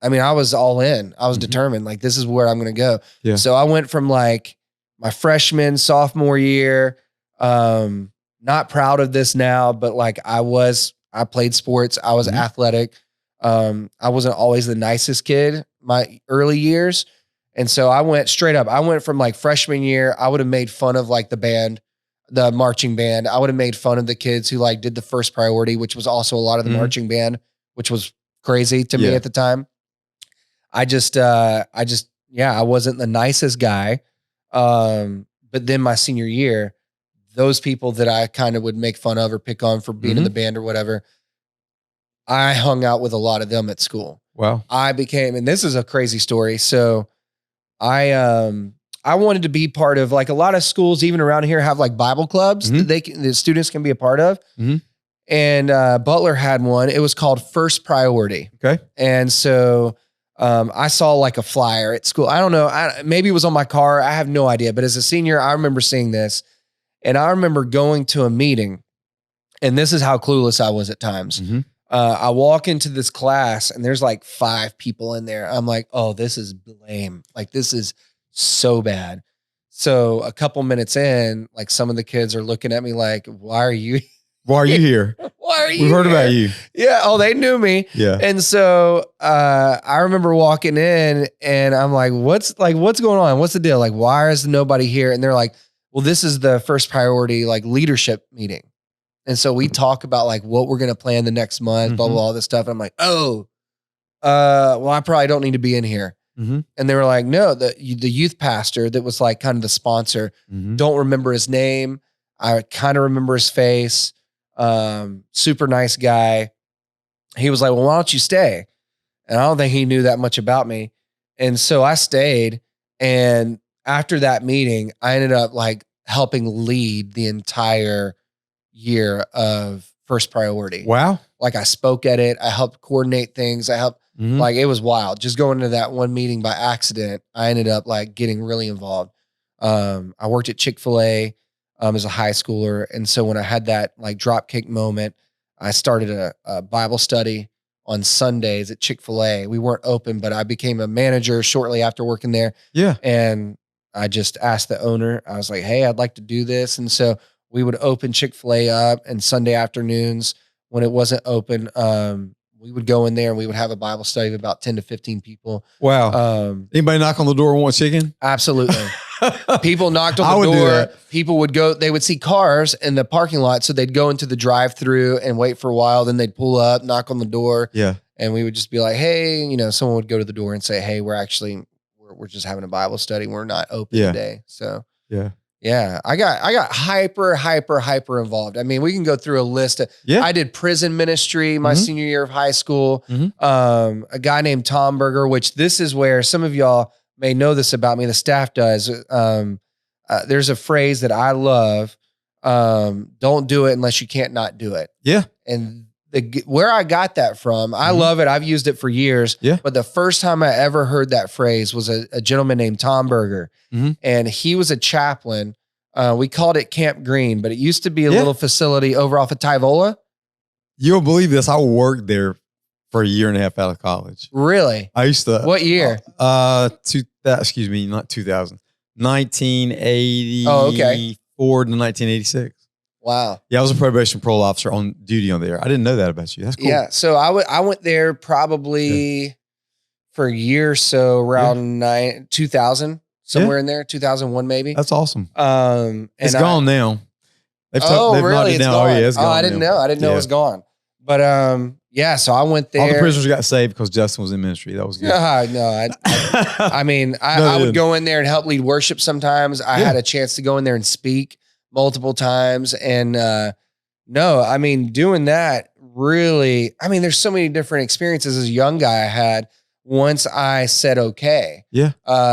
I mean, I was all in. I was determined, like, this is where I'm going to go. Yeah. So I went from like my freshman, sophomore year, not proud of this now, but like I played sports. I was athletic. I wasn't always the nicest kid my early years. And so I went straight up. I went from like freshman year, I would have made fun of like the band, the marching band. I would have made fun of the kids who like did the First Priority, which was also a lot of the marching band, which was crazy to me at the time. I wasn't the nicest guy. But then my senior year, those people that I kind of would make fun of or pick on for being in the band or whatever, I hung out with a lot of them at school. Wow. And this is a crazy story. So I I wanted to be part of, like, a lot of schools, even around here, have like Bible clubs that the students can be a part of. And Butler had one. It was called First Priority. Okay. And so I saw like a flyer at school. I don't know. Maybe it was on my car. I have no idea. But as a senior, I remember seeing this. And I remember going to a meeting. And this is how clueless I was at times. I walk into this class and there's like 5 people in there. I'm like, oh, this is lame. Like, this is so bad. So a couple minutes in, like, some of the kids are looking at me like, why are you here? Why are you We've heard about you. Yeah. Oh, they knew me. Yeah. And so I remember walking in and I'm like, what's going on? What's the deal? Like, why is nobody here? And they're like, well, this is the First Priority, like, leadership meeting. And so we talk about like what we're going to plan the next month, blah, blah, all this stuff. And I'm like, oh, well, I probably don't need to be in here. And they were like, no, the youth pastor that was like kind of the sponsor, don't remember his name. I kind of remember his face. Super nice guy. He was like, well, why don't you stay? And I don't think he knew that much about me. And so I stayed. And after that meeting, I ended up like helping lead the entire year of First Priority. Wow. Like, I spoke at it. I helped coordinate things. I helped, like, it was wild. Just going to that one meeting by accident, I ended up like getting really involved. I worked at Chick-fil-A as a high schooler. And so when I had that like drop kick moment, I started a Bible study on Sundays at Chick-fil-A. We weren't open, but I became a manager shortly after working there. Yeah. And I just asked the owner, I was like, hey, I'd like to do this. And so we would open Chick-fil-A up, and Sunday afternoons when it wasn't open, we would go in there and we would have a Bible study of about 10 to 15 people. Wow. Anybody knock on the door and want chicken? Absolutely. People knocked on the door. People would go, they would see cars in the parking lot. So they'd go into the drive-through and wait for a while. Then they'd pull up, knock on the door. Yeah. And we would just be like, hey, someone would go to the door and say, hey, we're just having a Bible study. We're not open today. So yeah, I got hyper involved. I mean, we can go through a list. I did prison ministry my senior year of high school. A guy named Tom Berger, which this is where some of y'all may know this about me. The staff does. There's a phrase that I love. Don't do it unless you can't not do it. Yeah. And where I got that from, I love it. I've used it for years. Yeah. But the first time I ever heard that phrase was a gentleman named Tom Berger. And he was a chaplain. We called it Camp Green, but it used to be a little facility over off of Tyvola. You'll believe this. I worked there for a year and a half out of college. Really? I used to. What year? Excuse me, not 2000. 1984 to 1986. Wow. Yeah, I was a probation parole officer on duty on there. I didn't know that about you. That's cool. Yeah. So I went there probably for a year or so, around 2000, somewhere in there, 2001 maybe. That's awesome. And it's gone now. They've really? It's down. gone. Oh, yeah, it's gone. I didn't know. I didn't know it was gone. But so I went there. All the prisoners got saved because Justin was in ministry. That was good. No, I mean, I would go in there and help lead worship sometimes. I had a chance to go in there and speak multiple times. And I mean, doing that really, I mean, there's so many different experiences as a young guy I had once I said, okay. Yeah.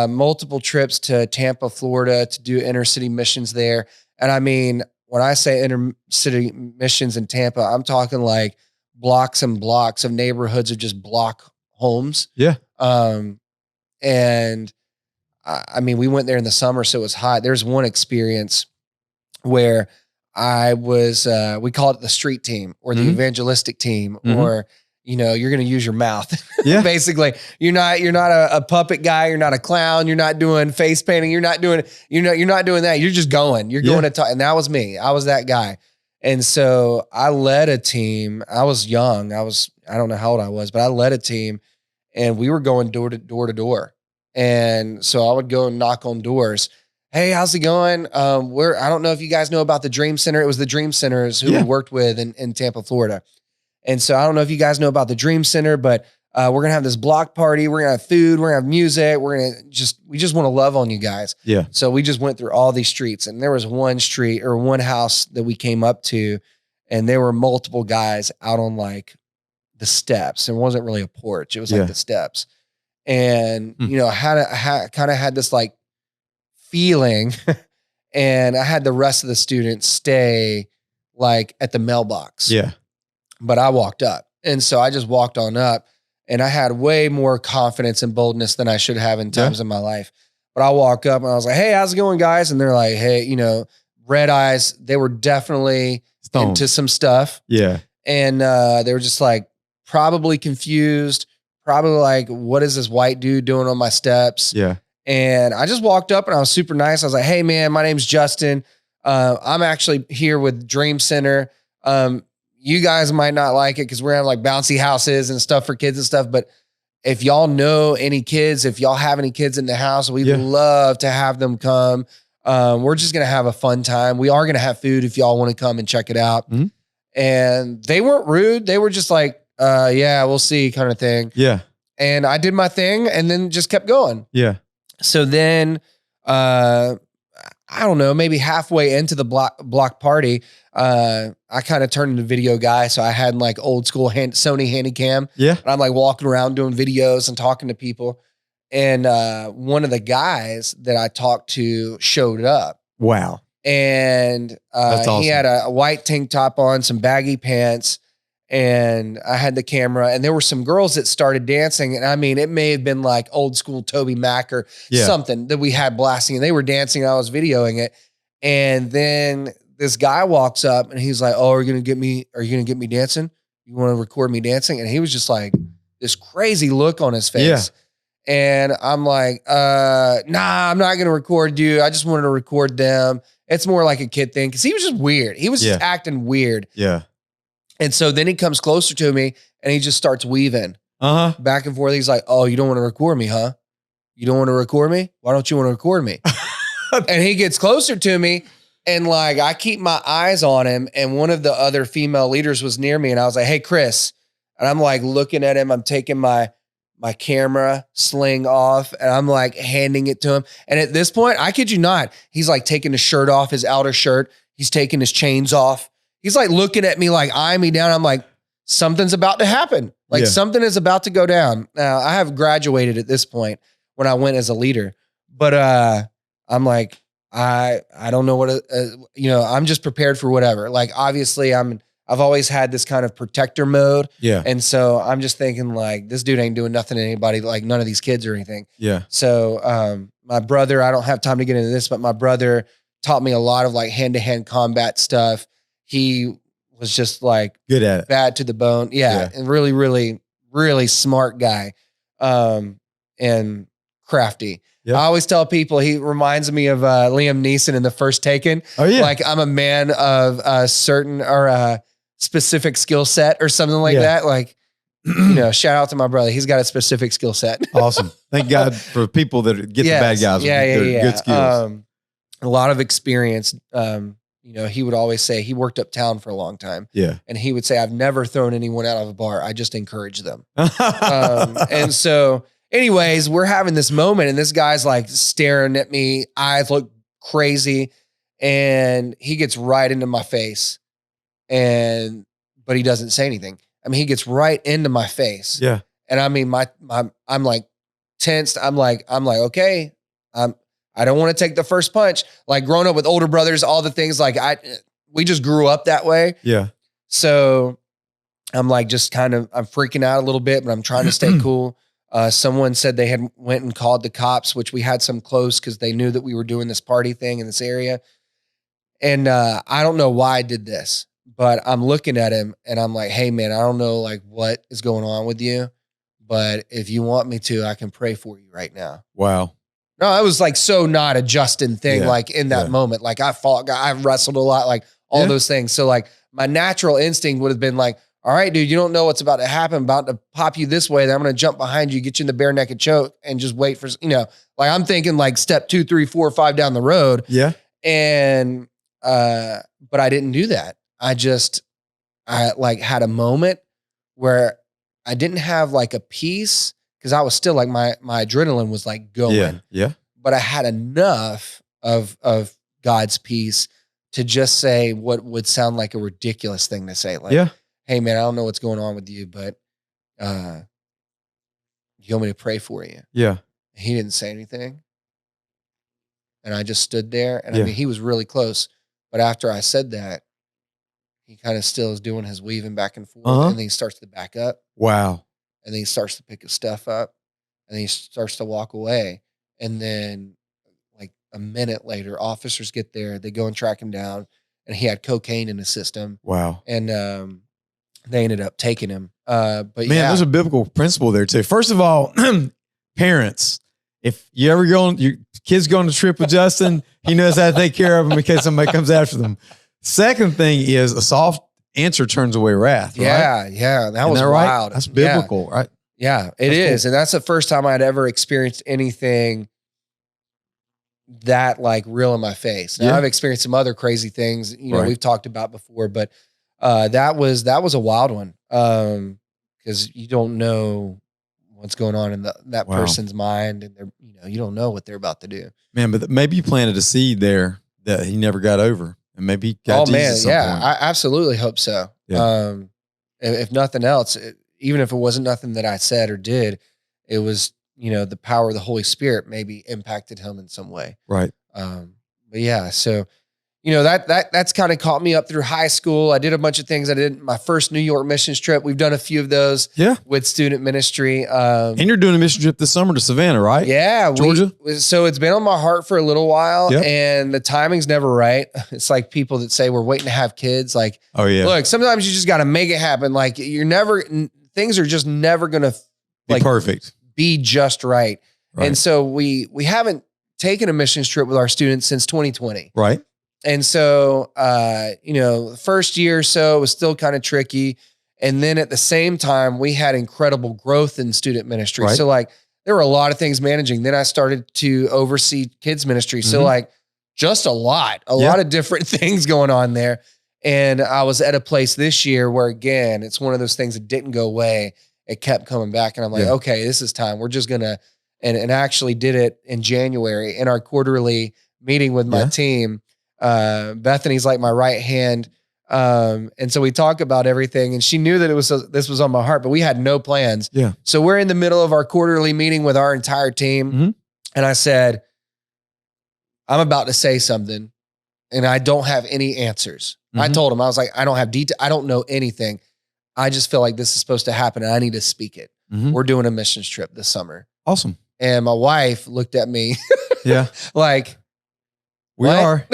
Multiple trips to Tampa, Florida to do inner city missions there. And I mean, when I say inner city missions in Tampa, I'm talking like blocks and blocks of neighborhoods of just block homes. Yeah. And I mean, we went there in the summer, so it was hot. There's one experience where I was, we call it the street team or the evangelistic team, or, you're going to use your mouth. Yeah. Basically, you're not a puppet guy. You're not a clown. You're not doing face painting. You're not doing that. You're just going, going to talk. And that was me. I was that guy. And so I led a team. I was young. I don't know how old I was, but I led a team and we were going door to door. And so I would go and knock on doors. Hey, how's it going? I don't know if you guys know about the Dream Center. It was the Dream Centers who we worked with in Tampa, Florida. And so I don't know if you guys know about the Dream Center, but we're going to have this block party. We're going to have food. We're going to have music. We just want to love on you guys. Yeah. So we just went through all these streets, and there was one street or one house that we came up to, and there were multiple guys out on like the steps. It wasn't really a porch. It was like the steps. And, I kind of had this like feeling. And I had the rest of the students stay like at the mailbox. Yeah. But I walked up. And so I just walked on up, and I had way more confidence and boldness than I should have in times in my life. But I walk up and I was like, hey, how's it going, guys? And they're like, hey, you know, red eyes. They were definitely into some stuff. Yeah. And they were just like probably confused, probably like, what is this white dude doing on my steps? Yeah. And I just walked up and I was super nice. I was like, hey, man, my name's Justin. I'm actually here with Dream Center. You guys might not like it because we're having like bouncy houses and stuff for kids and stuff. But if y'all know any kids, if y'all have any kids in the house, we'd love to have them come. We're just going to have a fun time. We are going to have food if y'all want to come and check it out. Mm-hmm. And they weren't rude. They were just like, yeah, we'll see kind of thing. Yeah. And I did my thing and then just kept going. Yeah. So then, I don't know, maybe halfway into the block party, I kind of turned into video guy. So I had like old school Sony Handycam. Yeah. And I'm like walking around doing videos and talking to people. And one of the guys that I talked to showed up. Wow. And awesome. He had a white tank top on, some baggy pants. And I had the camera, and there were some girls that started dancing. And I mean, it may have been like old school Toby Mac or something that we had blasting, and they were dancing and I was videoing it. And then this guy walks up and he's like, oh, are you going to get me dancing? You want to record me dancing? And he was just like this crazy look on his face. Yeah. And I'm like, nah, I'm not going to record you. I just wanted to record them. It's more like a kid thing. Cause he was just weird. He was just acting weird. Yeah. And so then he comes closer to me and he just starts weaving back and forth. He's like, oh, you don't want to record me, huh? You don't want to record me? Why don't you want to record me? And he gets closer to me, and like, I keep my eyes on him. And one of the other female leaders was near me, and I was like, hey, Chris. And I'm like looking at him. I'm taking my camera sling off, and I'm like handing it to him. And at this point, I kid you not, he's like taking his shirt off, his outer shirt. He's taking his chains off. He's like looking at me, like eyeing me down. I'm like, something's about to happen. Like something is about to go down. Now I have graduated at this point when I went as a leader, but I'm like, I don't know what, I'm just prepared for whatever. Like, obviously I've always had this kind of protector mode. Yeah. And so I'm just thinking like, this dude ain't doing nothing to anybody, like none of these kids or anything. Yeah. So my brother, I don't have time to get into this, but my brother taught me a lot of like hand-to-hand combat stuff. He was just like good at it, bad to the bone. Yeah. And really, really, really smart guy. And crafty. Yep. I always tell people he reminds me of Liam Neeson in The First Taken. Oh yeah. Like I'm a man of a certain or a specific skill set or something like that. Like, shout out to my brother. He's got a specific skill set. Awesome. Thank God for people that get the bad guys with their good skills. A lot of experience. He would always say he worked uptown for a long time. Yeah. And he would say, I've never thrown anyone out of a bar. I just encourage them. And so anyways, we're having this moment and this guy's like staring at me. Eyes look crazy. And he gets right into my face but he doesn't say anything. I mean, he gets right into my face. Yeah. And I mean, I'm like tensed. I'm like, okay, I don't want to take the first punch. Like growing up with older brothers, all the things like we just grew up that way. Yeah. So I'm like, I'm freaking out a little bit, but I'm trying to stay cool. Someone said they had went and called the cops, which we had some close because they knew that we were doing this party thing in this area. And I don't know why I did this, but I'm looking at him and I'm like, hey man, I don't know like what is going on with you, but if you want me to, I can pray for you right now. Wow. No, I was like so not a Justin thing, like in that moment. Like I wrestled a lot, like all those things. So like my natural instinct would have been like, all right, dude, you don't know what's about to happen. I'm about to pop you this way. Then I'm going to jump behind you, get you in the bare naked choke and just wait for, like I'm thinking like step 2, 3, 4, 5 down the road. Yeah. And, but I didn't do that. I like had a moment where I didn't have like a peace. Cause I was still like my adrenaline was like going. Yeah. Yeah. But I had enough of God's peace to just say what would sound like a ridiculous thing to say. Like, hey man, I don't know what's going on with you, but you want me to pray for you? Yeah. He didn't say anything. And I just stood there. And Yeah. I mean, he was really close. But after I said that, he kind of still is doing his weaving back and forth. And then he starts to back up. Wow. And then he starts to pick his stuff up. And then he starts to walk away. And then like a minute later, officers get there. They go and track him down. And he had cocaine in his system. Wow. And they ended up taking him. But Man, yeah. there's a biblical principle there too. First of all, parents, if you ever your kids go on a trip with Justin, he knows how to take care of them in case somebody comes after them. Second thing is a soft answer turns away wrath. Right? Yeah. That was right? wild. That's biblical, right? Yeah, it is. Cool. And that's the first time I'd ever experienced anything that like real in my face. Now I've experienced some other crazy things, you know, we've talked about before, but that was a wild one. Because you don't know what's going on in that person's mind, and they're, you know, you don't know what they're about to do. Man, but maybe you planted a seed there that he never got over, and maybe he got Jesus at some point. I absolutely hope so. Yeah. If nothing else, even if it wasn't nothing that I said or did, it was, you know, the power of the Holy Spirit maybe impacted him in some way. Right. But yeah, so, you know, that's kind of caught me up through high school. I did a bunch of things. I did my first New York missions trip. We've done a few of those with student ministry. And you're doing a mission trip this summer to Savannah, right? Yeah. Georgia. So it's been on my heart for a little while and the timing's never right. It's like people that say we're waiting to have kids. Like, oh yeah, look, sometimes you just got to make it happen. Like things are just never going to be perfect, be just right. And so we haven't taken a missions trip with our students since 2020. Right. And so, you know, the first year or so was still kind of tricky. And then at the same time, we had incredible growth in student ministry. Right. So like there were a lot of things managing. Then I started to oversee kids ministry. So like just a lot of different things going on there. And I was at a place this year where, again, it's one of those things that didn't go away. It kept coming back. And I'm like, okay, this is time. We're just going to, and actually did it in January in our quarterly meeting with my team. Bethany's like my right hand. And so we talk about everything, and she knew that this was on my heart, but we had no plans. Yeah. So we're in the middle of our quarterly meeting with our entire team. And I said, I'm about to say something and I don't have any answers. I told him, I was like, I don't have detail. I don't know anything. I just feel like this is supposed to happen and I need to speak it. We're doing a missions trip this summer. Awesome. And my wife looked at me. Like, we are.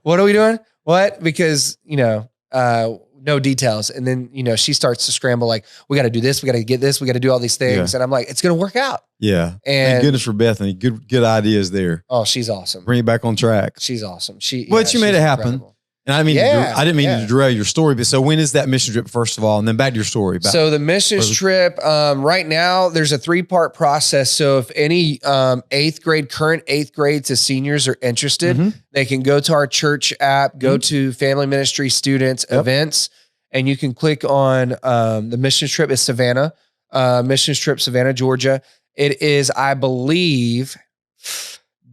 What are we doing? What? Because, you know, no details. And then, you know, she starts to scramble like, we got to do this. We got to get this. We got to do all these things. And I'm like, it's going to work out. Yeah. And thank goodness for Bethany. Good ideas there. Oh, she's awesome. Bring it back on track. She's awesome. But you made it happen. Incredible. And I didn't mean to derail your story, but so when is that mission trip, first of all, and then back to your story? So the missions trip, right now, there's a 3-part process. So if any current 8th grade to seniors are interested, they can go to our church app, go to Family Ministry Students events, and you can click on the missions trip is Savannah, missions trip Savannah, Georgia. It is, I believe,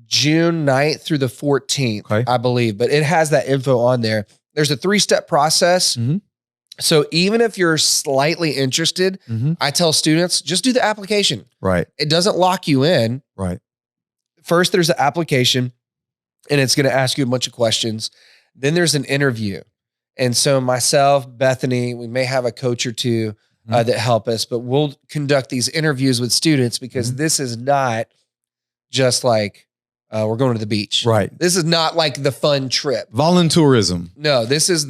June 9th through the 14th, I believe, but it has that info on there. There's a 3-step process. So even if you're slightly interested, I tell students, just do the application. Right. It doesn't lock you in. Right. First, there's the application and it's going to ask you a bunch of questions. Then there's an interview. And so myself, Bethany, we may have a coach or two that help us, but we'll conduct these interviews with students because this is not just like, we're going to the beach. Right. This is not like the fun trip. Voluntourism. No, this is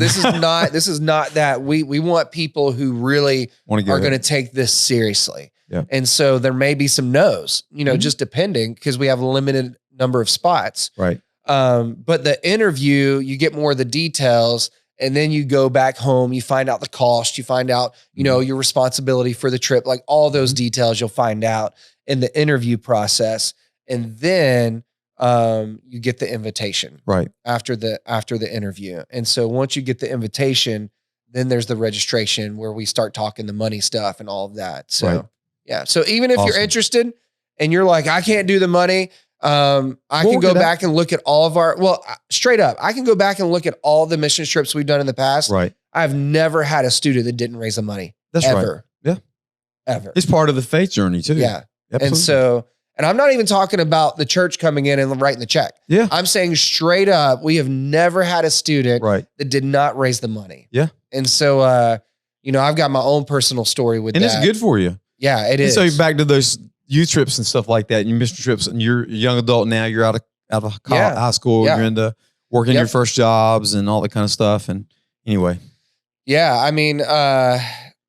not that. We want people who really are going to take this seriously. Yeah. And so there may be some no's, you know, just depending because we have a limited number of spots. Right. But the interview, you get more of the details and then you go back home, you find out the cost, you find out, you know, your responsibility for the trip, like all those details you'll find out in the interview process. And then you get the invitation after the interview. And so once you get the invitation, then there's the registration where we start talking the money stuff and all of that. So yeah. So even if you're interested and you're like, I can't do the money, I can go back and look at all of straight up, I can go back and look at all the mission trips we've done in the past. Right. I've never had a student that didn't raise the money. That's ever. Right. Yeah. Ever. It's part of the faith journey too. Yeah. Absolutely. And so And I'm not even talking about the church coming in and writing the check. Yeah. I'm saying straight up, we have never had a student that did not raise the money. Yeah. And so, I've got my own personal story with that. And it's good for you. Yeah, it is. So back to those youth trips and stuff like that, and your mission trips, and you're a young adult now, you're out of high school, you're into working your first jobs and all that kind of stuff. And anyway. Yeah. I mean,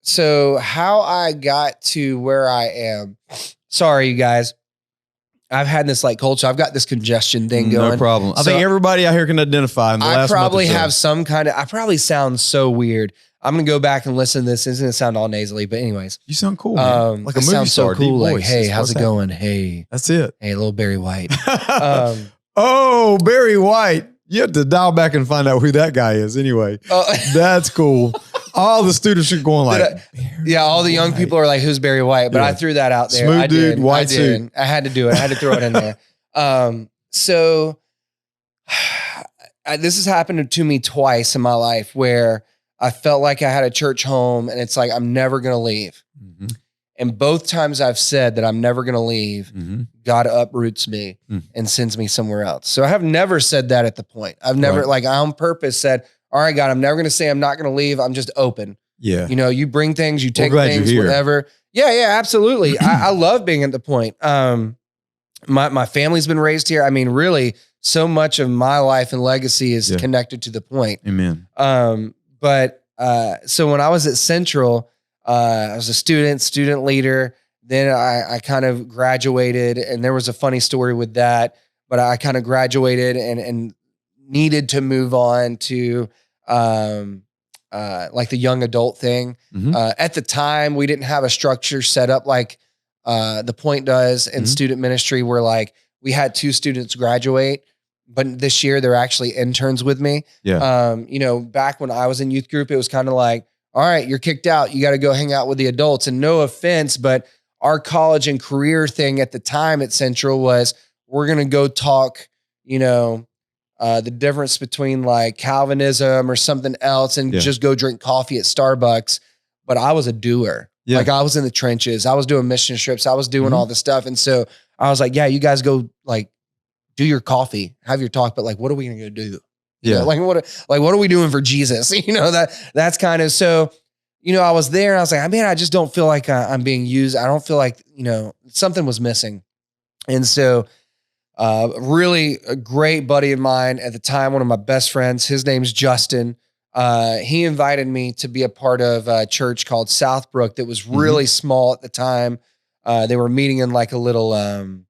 so how I got to where I am, sorry, you guys, I've had this like culture. I've got this congestion thing going. No problem. I think everybody out here can identify. I probably have some kind of, I probably sound so weird. I'm going to go back and listen to this. It's going to sound all nasally, but anyways. You sound cool, man. Like a movie star, so cool. Like, hey, how's it going? Hey. That's it. Hey, little Barry White. Oh, Barry White. You have to dial back and find out who that guy is anyway. That's cool. All the students are going like, all the young people are like, who's Barry White? But I threw that out there. Smooth dude, white suit. I had to do it. I had to throw it in there. So this has happened to me twice in my life where I felt like I had a church home and it's like, I'm never going to leave. Mm-hmm. And both times I've said that I'm never going to leave, God uproots me and sends me somewhere else. So I have never said that at the point. I've never I on purpose said, all right, God, I'm never going to say I'm not going to leave. I'm just open. Yeah. You bring things, you take things, whatever. Yeah, absolutely. I love being at the point. My family's been raised here. I mean, really, so much of my life and legacy is connected to the point. Amen. But so when I was at Central, I was a student leader. Then I kind of graduated, and there was a funny story with that. But I kind of graduated and needed to move on to like the young adult thing. At the time, we didn't have a structure set up like the Point does in student ministry, where like we had 2 students graduate, but this year they're actually interns with me. Yeah. Back when I was in youth group, it was kind of like, all right, you're kicked out. You got to go hang out with the adults. And no offense, but our college and career thing at the time at Central was we're going to go talk, the difference between like Calvinism or something else and just go drink coffee at Starbucks. But I was a doer. Yeah. Like I was in the trenches. I was doing mission trips. I was doing all this stuff. And so I was like, yeah, you guys go like do your coffee, have your talk, but like, what are we going to go do? What are we doing for Jesus? That's kind of, so, I was there and I was like, I just don't feel like I'm being used. I don't feel like, something was missing. And so, really a great buddy of mine at the time, one of my best friends, his name's Justin. He invited me to be a part of a church called Southbrook that was really small at the time. They were meeting in like a little,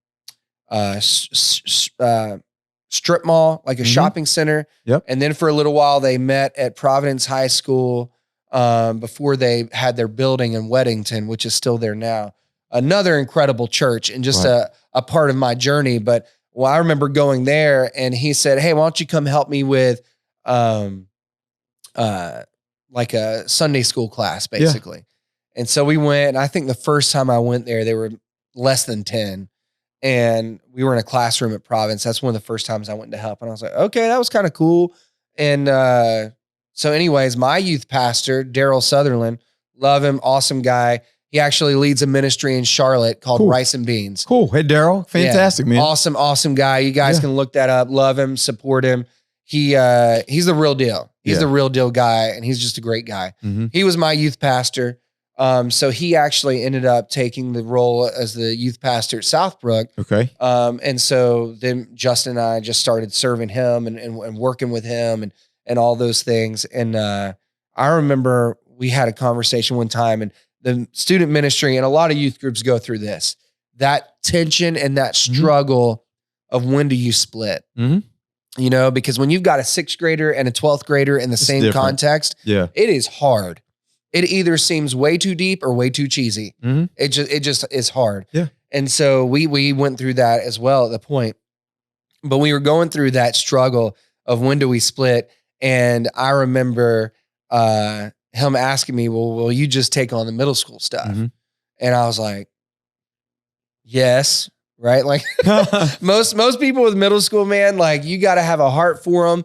strip mall, like a shopping center. Yep. And then for a little while they met at Providence High School before they had their building in Weddington, which is still there now. Another incredible church and just a part of my journey. But I remember going there and he said, hey, why don't you come help me with like a Sunday school class, basically. Yeah. And so we went, and I think the first time I went there, they were less than 10. And we were in a classroom at Providence. That's one of the first times I went to help. And I was like, okay, that was kind of cool. And so anyways, my youth pastor, Daryl Sutherland, love him, awesome guy. He actually leads a ministry in Charlotte called Rice and Beans. Cool. Hey, Daryl. Fantastic, man. Awesome guy. You guys can look that up. Love him, support him. He's the real deal. He's the real deal guy, and he's just a great guy. He was my youth pastor. So he actually ended up taking the role as the youth pastor at Southbrook. Okay. And so then Justin and I just started serving him and working with him and all those things. And I remember we had a conversation one time, and the student ministry and a lot of youth groups go through this, that tension and that struggle of when do you split? Because when you've got a 6th grader and a 12th grader in the same context, it is hard. It either seems way too deep or way too cheesy. It just is hard. Yeah. And so we went through that as well at the point, but we were going through that struggle of when do we split. And I remember him asking me, well, will you just take on the middle school stuff? And I was like, yes. Right. Like most people with middle school, man, like you got to have a heart for them.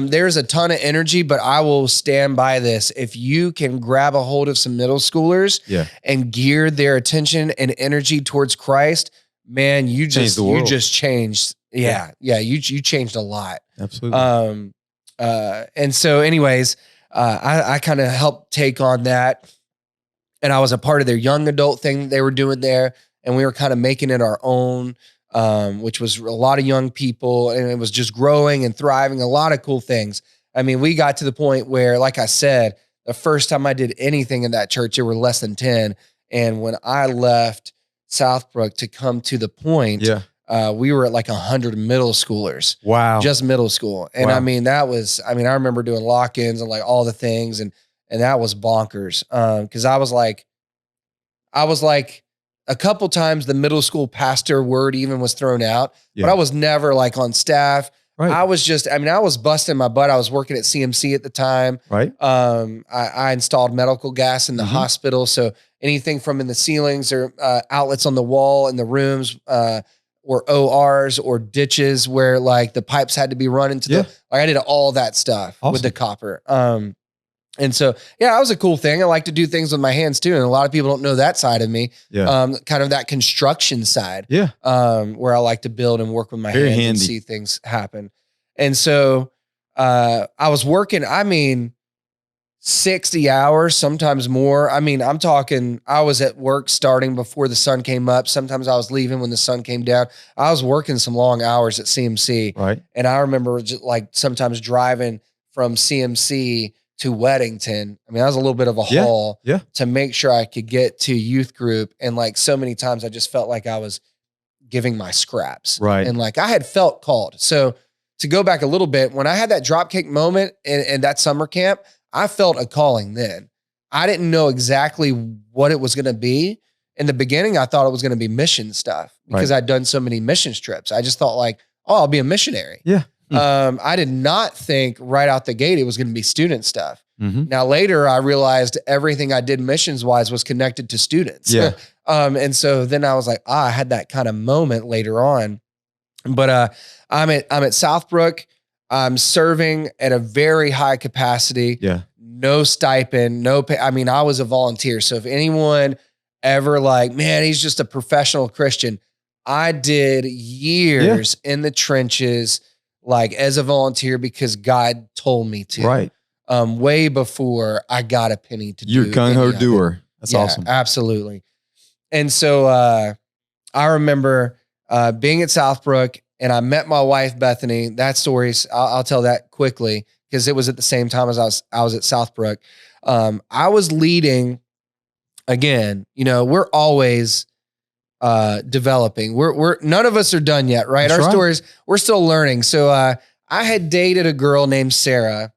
There's a ton of energy, but I will stand by this. If you can grab a hold of some middle schoolers and gear their attention and energy towards Christ, man, you just changed. Yeah. You changed a lot. Absolutely. And so anyways, I kind of helped take on that, and I was a part of their young adult thing that they were doing there. And we were kind of making it our own, which was a lot of young people, and it was just growing and thriving, a lot of cool things. I mean, we got to the point where, like I said, the first time I did anything in that church, there were less than 10. And when I left Southbrook to come to the Point, we were at like 100 middle schoolers. Wow. Just middle school. And I mean, I remember doing lock-ins and like all the things. And that was bonkers. Cause I was like a couple times the middle school pastor word even was thrown out, but I was never like on staff. Right. I was busting my butt. I was working at CMC at the time. Right. I installed medical gas in the hospital. So anything from in the ceilings or outlets on the wall in the rooms, or ORs or ditches where like the pipes had to be run into I did all that stuff with the copper. And so, that was a cool thing. I like to do things with my hands too. And a lot of people don't know that side of me. Kind of that construction side. Where I like to build and work with my hands and see things happen. And so, I was working, 60 hours, sometimes more. I'm talking, I was at work starting before the sun came up. Sometimes I was leaving when the sun came down. I was working some long hours at CMC. Right. And I remember just like sometimes driving from CMC to Weddington. That was a little bit of a haul to make sure I could get to youth group. And like so many times I just felt like I was giving my scraps. Right. And like I had felt called. So to go back a little bit, when I had that dropkick moment in that summer camp, I felt a calling then. I didn't know exactly what it was going to be. In the beginning, I thought it was going to be mission stuff because I'd done so many missions trips. I just thought like, I'll be a missionary. Yeah. I did not think right out the gate it was going to be student stuff. Now later I realized everything I did missions wise was connected to students. And so then I was like, I had that kind of moment later on. But I'm at Southbrook. I'm serving at a very high capacity. No stipend, no pay. I was a volunteer. So if anyone ever like, man, he's just a professional Christian. I did years in the trenches, like as a volunteer because God told me to. Right. Way before I got a penny to do. You're gung-ho doer. That's awesome. Absolutely. And so I remember being at Southbrook, and I met my wife, Bethany. That story, I'll tell that quickly because it was at the same time as I was at Southbrook. I was leading, again, we're always developing. We're none of us are done yet, right? Our stories, we're still learning. So I had dated a girl named Sarah.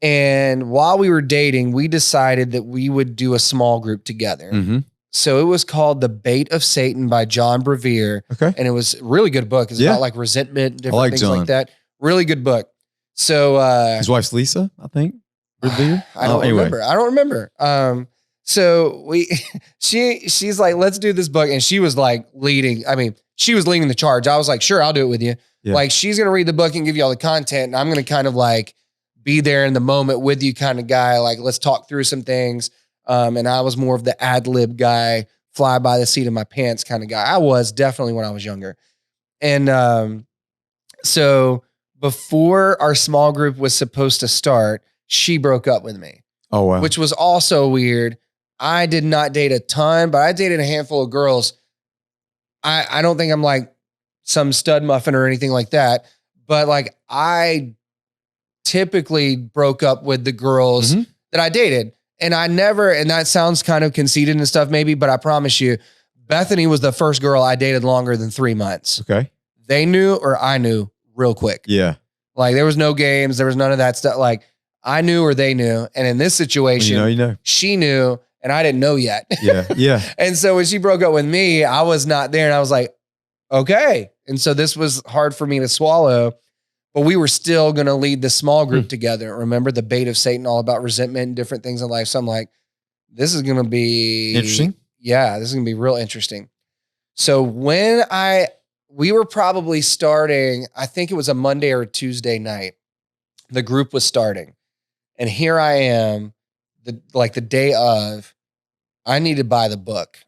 And while we were dating, we decided that we would do a small group together. So it was called The Bait of Satan by John Bevere. Okay. And it was a really good book. It's about like resentment and different things John. like that. Really good book. So his wife's Lisa, I think. I don't remember. I don't remember. So she's like, let's do this book. And she was like leading. She was leading the charge. I was like, sure, I'll do it with you. Like she's going to read the book and give you all the content. And I'm going to kind of like be there in the moment with you kind of guy. Like, let's talk through some things. And I was more of the ad lib guy, fly by the seat of my pants kind of guy. I was definitely when I was younger. And so before our small group was supposed to start, she broke up with me. Oh, wow. Which was also weird. I did not date a ton, but I dated a handful of girls. I don't think I'm like some stud muffin or anything like that, but like I typically broke up with the girls that I dated. And and that sounds kind of conceited and stuff maybe, but I promise you, Bethany was the first girl I dated longer than 3 months. Okay. They knew or I knew real quick. Yeah. Like there was no games. There was none of that stuff. Like I knew or they knew. And in this situation, she knew and I didn't know yet. Yeah. And so when she broke up with me, I was not there and I was like, okay. And so this was hard for me to swallow. But we were still going to lead the small group together. Remember The Bait of Satan, all about resentment and different things in life. So I'm like, this is going to be interesting. Yeah, this is going to be real interesting. So when we were probably starting, I think it was a Monday or a Tuesday night, the group was starting. And here I am, the day of, I need to buy the book.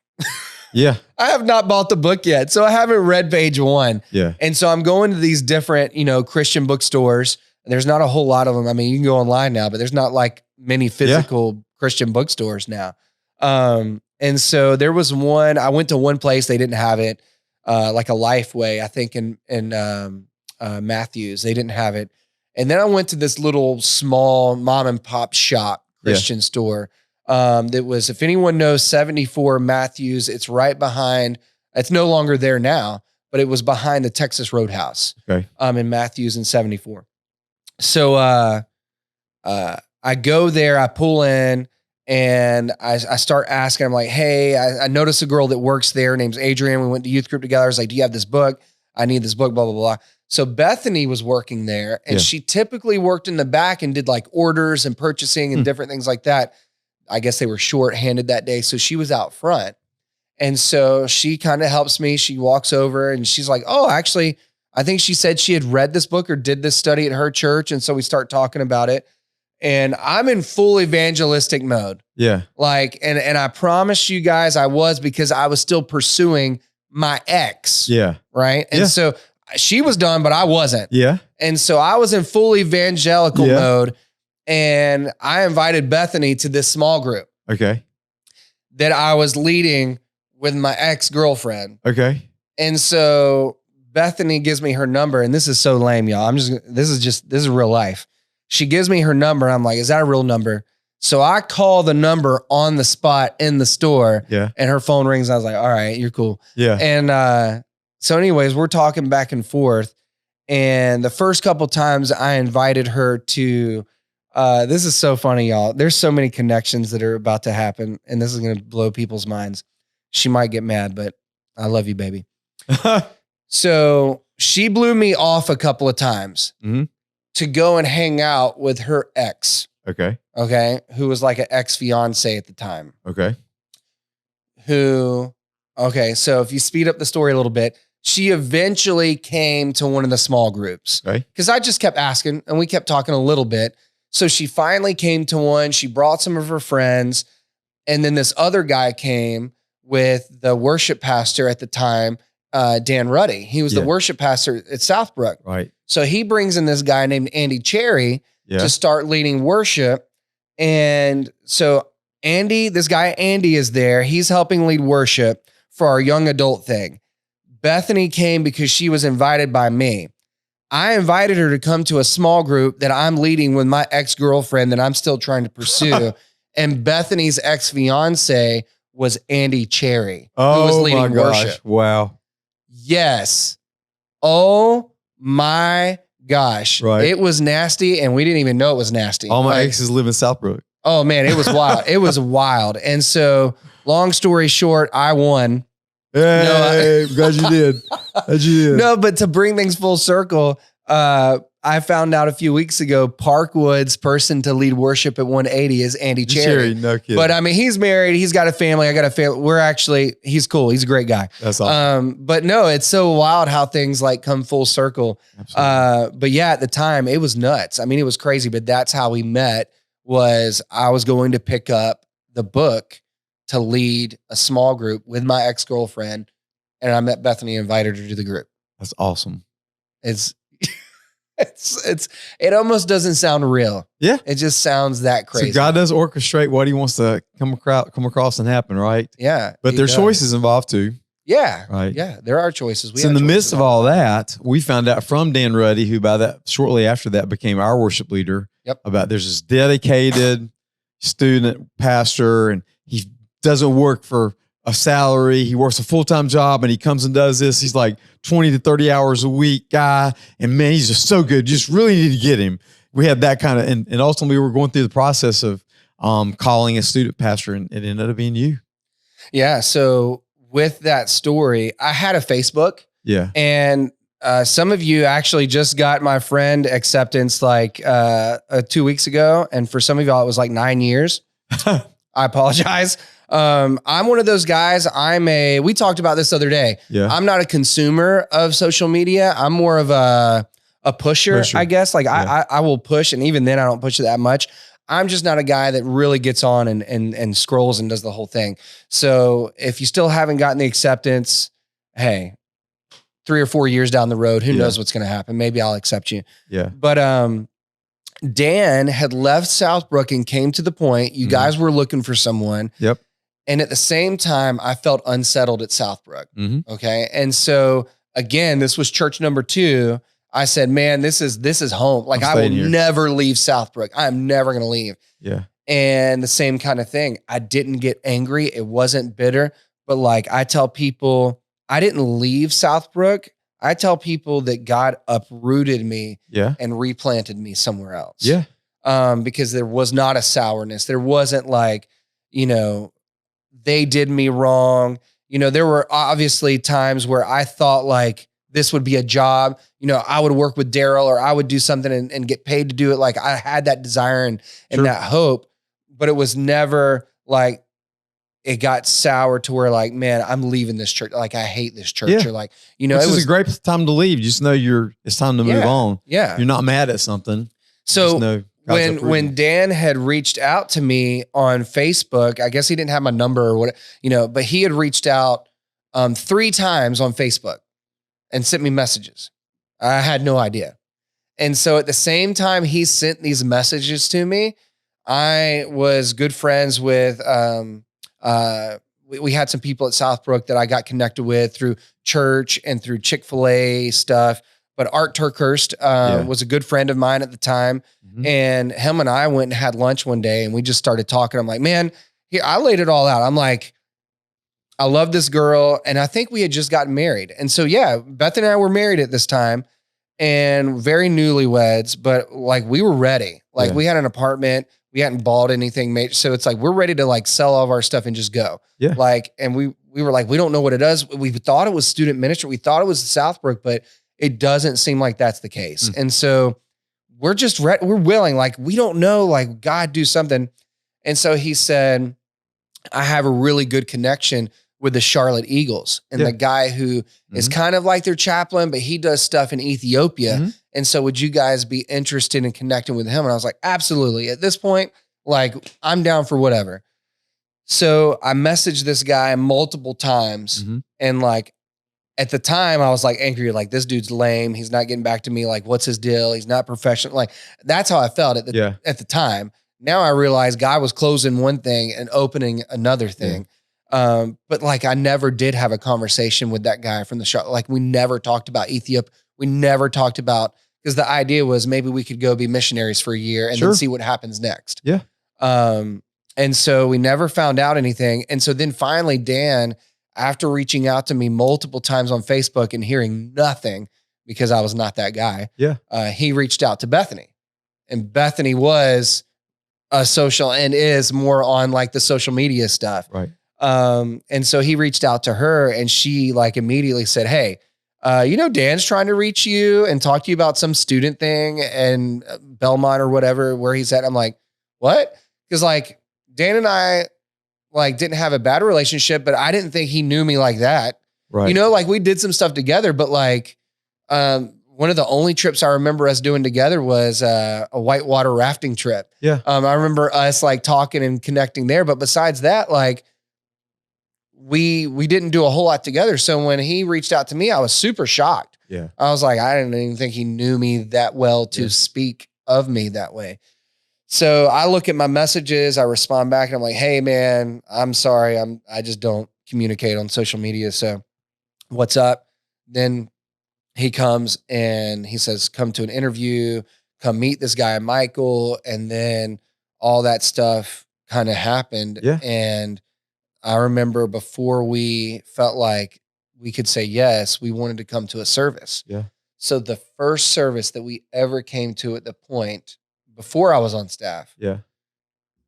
Yeah. I have not bought the book yet. So I haven't read page 1. Yeah. And so I'm going to these different, Christian bookstores. And there's not a whole lot of them. I mean, you can go online now, but there's not like many physical Christian bookstores now. And so there was one, I went to one place, they didn't have it, like a Lifeway, I think in Matthews, they didn't have it. And then I went to this little small mom and pop shop Christian store. That was, if anyone knows 74 Matthews, it's right behind, it's no longer there now, but it was behind the Texas Roadhouse. Okay. In Matthews in 74. So, I go there, I pull in, and I start asking, I'm like, hey, I noticed a girl that works there. Her name's Adrienne. We went to youth group together. I was like, do you have this book? I need this book, blah, blah, blah. So Bethany was working there, and she typically worked in the back and did like orders and purchasing and different things like that. I guess they were short-handed that day. So she was out front. And so she kind of helps me. She walks over and she's like, oh, actually, I think she said she had read this book or did this study at her church. And so we start talking about it. And I'm in full evangelistic mode. Yeah. Like, and I promise you guys I was, because I was still pursuing my ex. Yeah. Right. And so she was done, but I wasn't. Yeah. And so I was in full evangelical mode, and I invited Bethany to this small group. Okay. That I was leading with my ex-girlfriend. Okay. And so Bethany gives me her number, and this is so lame, y'all. This is real life. She gives me her number. I'm like, is that a real number? So I call the number on the spot in the store. Yeah. And her phone rings. I was like, all right, you're cool. Yeah. And so anyways, we're talking back and forth. And the first couple times I invited her to, this is so funny, y'all. There's so many connections that are about to happen, and this is going to blow people's minds. She might get mad, but I love you, baby. So she blew me off a couple of times to go and hang out with her ex. Okay. Okay. Who was like an ex-fiance at the time. Okay. So if you speed up the story a little bit, she eventually came to one of the small groups. Okay. Because I just kept asking, and we kept talking a little bit. So she finally came to one. She brought some of her friends. And then this other guy came with the worship pastor at the time, Dan Ruddy. He was the worship pastor at Southbrook. Right. So he brings in this guy named Andy Cherry to start leading worship. And so this guy Andy is there. He's helping lead worship for our young adult thing. Bethany came because she was invited by me. I invited her to come to a small group that I'm leading with my ex-girlfriend that I'm still trying to pursue. And Bethany's ex-fiance was Andy Cherry, who was leading worship. Wow. Yes. Oh my gosh. Right. It was nasty, and we didn't even know it was nasty. All my exes live in Southbrook. Oh man, it was wild. It was wild. And so long story short, I won. Hey, glad you did. Glad you did. No, but to bring things full circle, I found out a few weeks ago, Parkwood's person to lead worship at 180 is Andy Cherry. No kidding. But I mean, he's married. He's got a family. I got a family. He's cool. He's a great guy. That's awesome. But no, it's so wild how things like come full circle. But yeah, at the time it was nuts. I mean, it was crazy, but that's how we met. Was I was going to pick up the book to lead a small group with my ex-girlfriend, and I met Bethany and invited her to the group. That's awesome. It almost doesn't sound real. Yeah. It just sounds that crazy. So God does orchestrate what he wants to come across and happen, right? Yeah. But there's choices involved too. Yeah. Right. Yeah. There are choices. So in the midst of all that, we found out from Dan Ruddy, who shortly after that became our worship leader, about there's this dedicated student pastor, and he doesn't work for a salary. He works a full-time job, and he comes and does this. He's like 20 to 30 hours a week guy. And man, he's just so good. You just really need to get him. We had that kind of, and ultimately we were going through the process of calling a student pastor, and it ended up being you. Yeah. So with that story, I had a Facebook. Yeah. And some of you actually just got my friend acceptance like 2 weeks ago. And for some of y'all, it was like 9 years. I apologize. I'm one of those guys. We talked about this the other day. Yeah. I'm not a consumer of social media. I'm more of a pusher, I guess. Like I will push. And even then I don't push it that much. I'm just not a guy that really gets on and scrolls and does the whole thing. So if you still haven't gotten the acceptance, hey, 3 or 4 years down the road, who knows what's going to happen? Maybe I'll accept you. Yeah. But Dan had left Southbrook and came to the point. You guys were looking for someone. Yep. And at the same time, I felt unsettled at Southbrook. Okay. And so again, this was church number 2. I said, man, this is home. Like I will never leave Southbrook. I'm never going to leave. Yeah. And the same kind of thing. I didn't get angry. It wasn't bitter, but like I tell people, I didn't leave Southbrook. I tell people that God uprooted me and replanted me somewhere else. Yeah. Because there was not a sourness. There wasn't like, they did me wrong. There were obviously times where I thought like this would be a job. I would work with Daryl or I would do something and get paid to do it. Like I had that desire and that hope, but it was never like it got sour to where like, man, I'm leaving this church. Like I hate this church or like, it was a great time to leave. You just know it's time to move on. Yeah. You're not mad at something. So when Dan had reached out to me on Facebook, I guess he didn't have my number or what, but he had reached out 3 times on Facebook and sent me messages. I had no idea. And so at the same time he sent these messages to me, I was good friends with, we had some people at Southbrook that I got connected with through church and through Chick-fil-A stuff. But Art Turkhurst was a good friend of mine at the time. And him and I went and had lunch one day and we just started talking. I'm like, man, here, I laid it all out. I'm like, I love this girl. And I think we had just gotten married. And so, Beth and I were married at this time and very newlyweds, but like we were ready. Like we had an apartment. We hadn't bought anything major. So it's like, we're ready to like sell all of our stuff and just go. Yeah. Like, and we were like, we don't know what it is. We thought it was student ministry. We thought it was Southbrook, but it doesn't seem like that's the case. And so we're just, we're willing, like, we don't know, like God do something. And so he said, I have a really good connection with the Charlotte Eagles and the guy who is kind of like their chaplain, but he does stuff in Ethiopia. And so would you guys be interested in connecting with him? And I was like, absolutely. At this point, like I'm down for whatever. So I messaged this guy multiple times and like, at the time I was like angry, like this dude's lame. He's not getting back to me. Like, what's his deal? He's not professional. Like that's how I felt at the time. Now I realize God was closing one thing and opening another thing. But like, I never did have a conversation with that guy from the show. Like we never talked about Ethiopia. We never talked about, because the idea was maybe we could go be missionaries for a year and then see what happens next. Yeah. And so we never found out anything. And so then finally Dan, after reaching out to me multiple times on Facebook and hearing nothing because I was not that guy. He reached out to Bethany, and Bethany was a social and is more on like the social media stuff. Right. And so he reached out to her and she like immediately said, hey, Dan's trying to reach you and talk to you about some student thing and Belmont or whatever, where he's at. I'm like, what? Cause like Dan and I like didn't have a bad relationship, but I didn't think he knew me like that. Right. Like we did some stuff together, but like, one of the only trips I remember us doing together was a whitewater rafting trip. Yeah. I remember us like talking and connecting there, but besides that, like we didn't do a whole lot together. So when he reached out to me, I was super shocked. Yeah. I was like, I didn't even think he knew me that well to speak of me that way. So I look at my messages, I respond back and I'm like, hey man, I'm sorry. I just don't communicate on social media. So what's up? Then he comes and he says, come to an interview, come meet this guy, Michael. And then all that stuff kind of happened. Yeah. And I remember before we felt like we could say yes, we wanted to come to a service. Yeah. So the first service that we ever came to at the point before I was on staff, it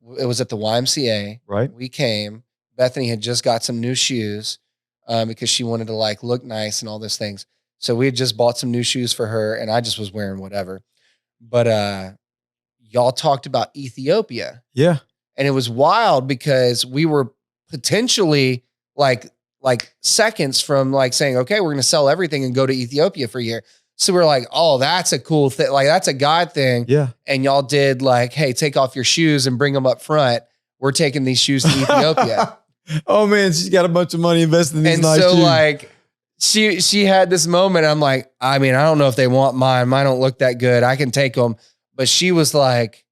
was at the YMCA. Right. We came. Bethany had just got some new shoes because she wanted to like look nice and all those things. So we had just bought some new shoes for her and I just was wearing whatever. But y'all talked about Ethiopia. Yeah. And it was wild because we were potentially like seconds from like saying, okay, we're going to sell everything and go to Ethiopia for a year. So we're like, oh, that's a cool thing. Like that's a God thing. Yeah. And y'all did like, hey, take off your shoes and bring them up front. We're taking these shoes to Ethiopia. Oh man, she's got a bunch of money invested in these nice shoes. And so like she had this moment. I'm like, I mean, I don't know if they want mine. Mine don't look that good. I can take them. But she was like,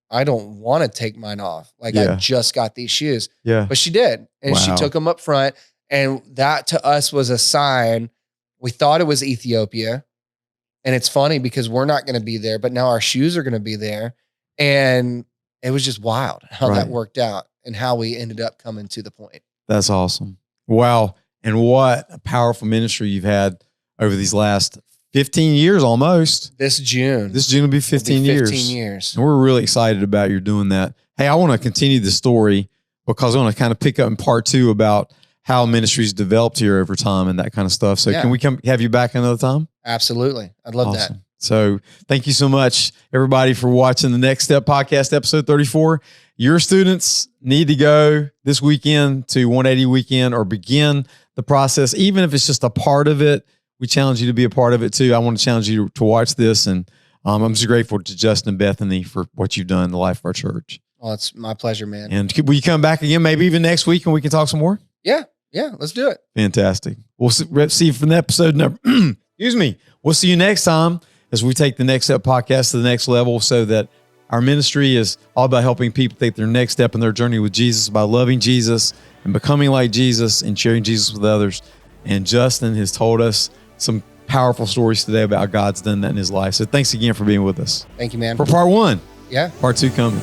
I don't want to take mine off. Like I just got these shoes. Yeah. But she did. And she took them up front. And that to us was a sign. We thought it was Ethiopia. And it's funny because we're not going to be there, but now our shoes are going to be there. And it was just wild how that worked out and how we ended up coming to the point. That's awesome. Wow. And what a powerful ministry you've had over these last 15 years almost. This June will be 15 years. 15 years. And we're really excited about you doing that. Hey, I want to continue the story because I want to kind of pick up in part 2 about how ministries developed here over time and that kind of stuff. So can we have you back another time? Absolutely. I'd love that. So thank you so much, everybody, for watching the Next Step Podcast, episode 34. Your students need to go this weekend to 180 Weekend or begin the process, even if it's just a part of it. We challenge you to be a part of it too. I want to challenge you to watch this. And I'm just grateful to Justin and Bethany for what you've done in the life of our church. Well, it's my pleasure, man. And will you come back again, maybe even next week, and we can talk some more? Yeah, let's do it. Fantastic. We'll see you from the episode number. Excuse me. We'll see you next time as we take the Next Step Podcast to the next level, so that our ministry is all about helping people take their next step in their journey with Jesus by loving Jesus and becoming like Jesus and sharing Jesus with others. And Justin has told us some powerful stories today about how God's done that in his life. So thanks again for being with us. Thank you, man. For part 1. Yeah. Part 2 coming.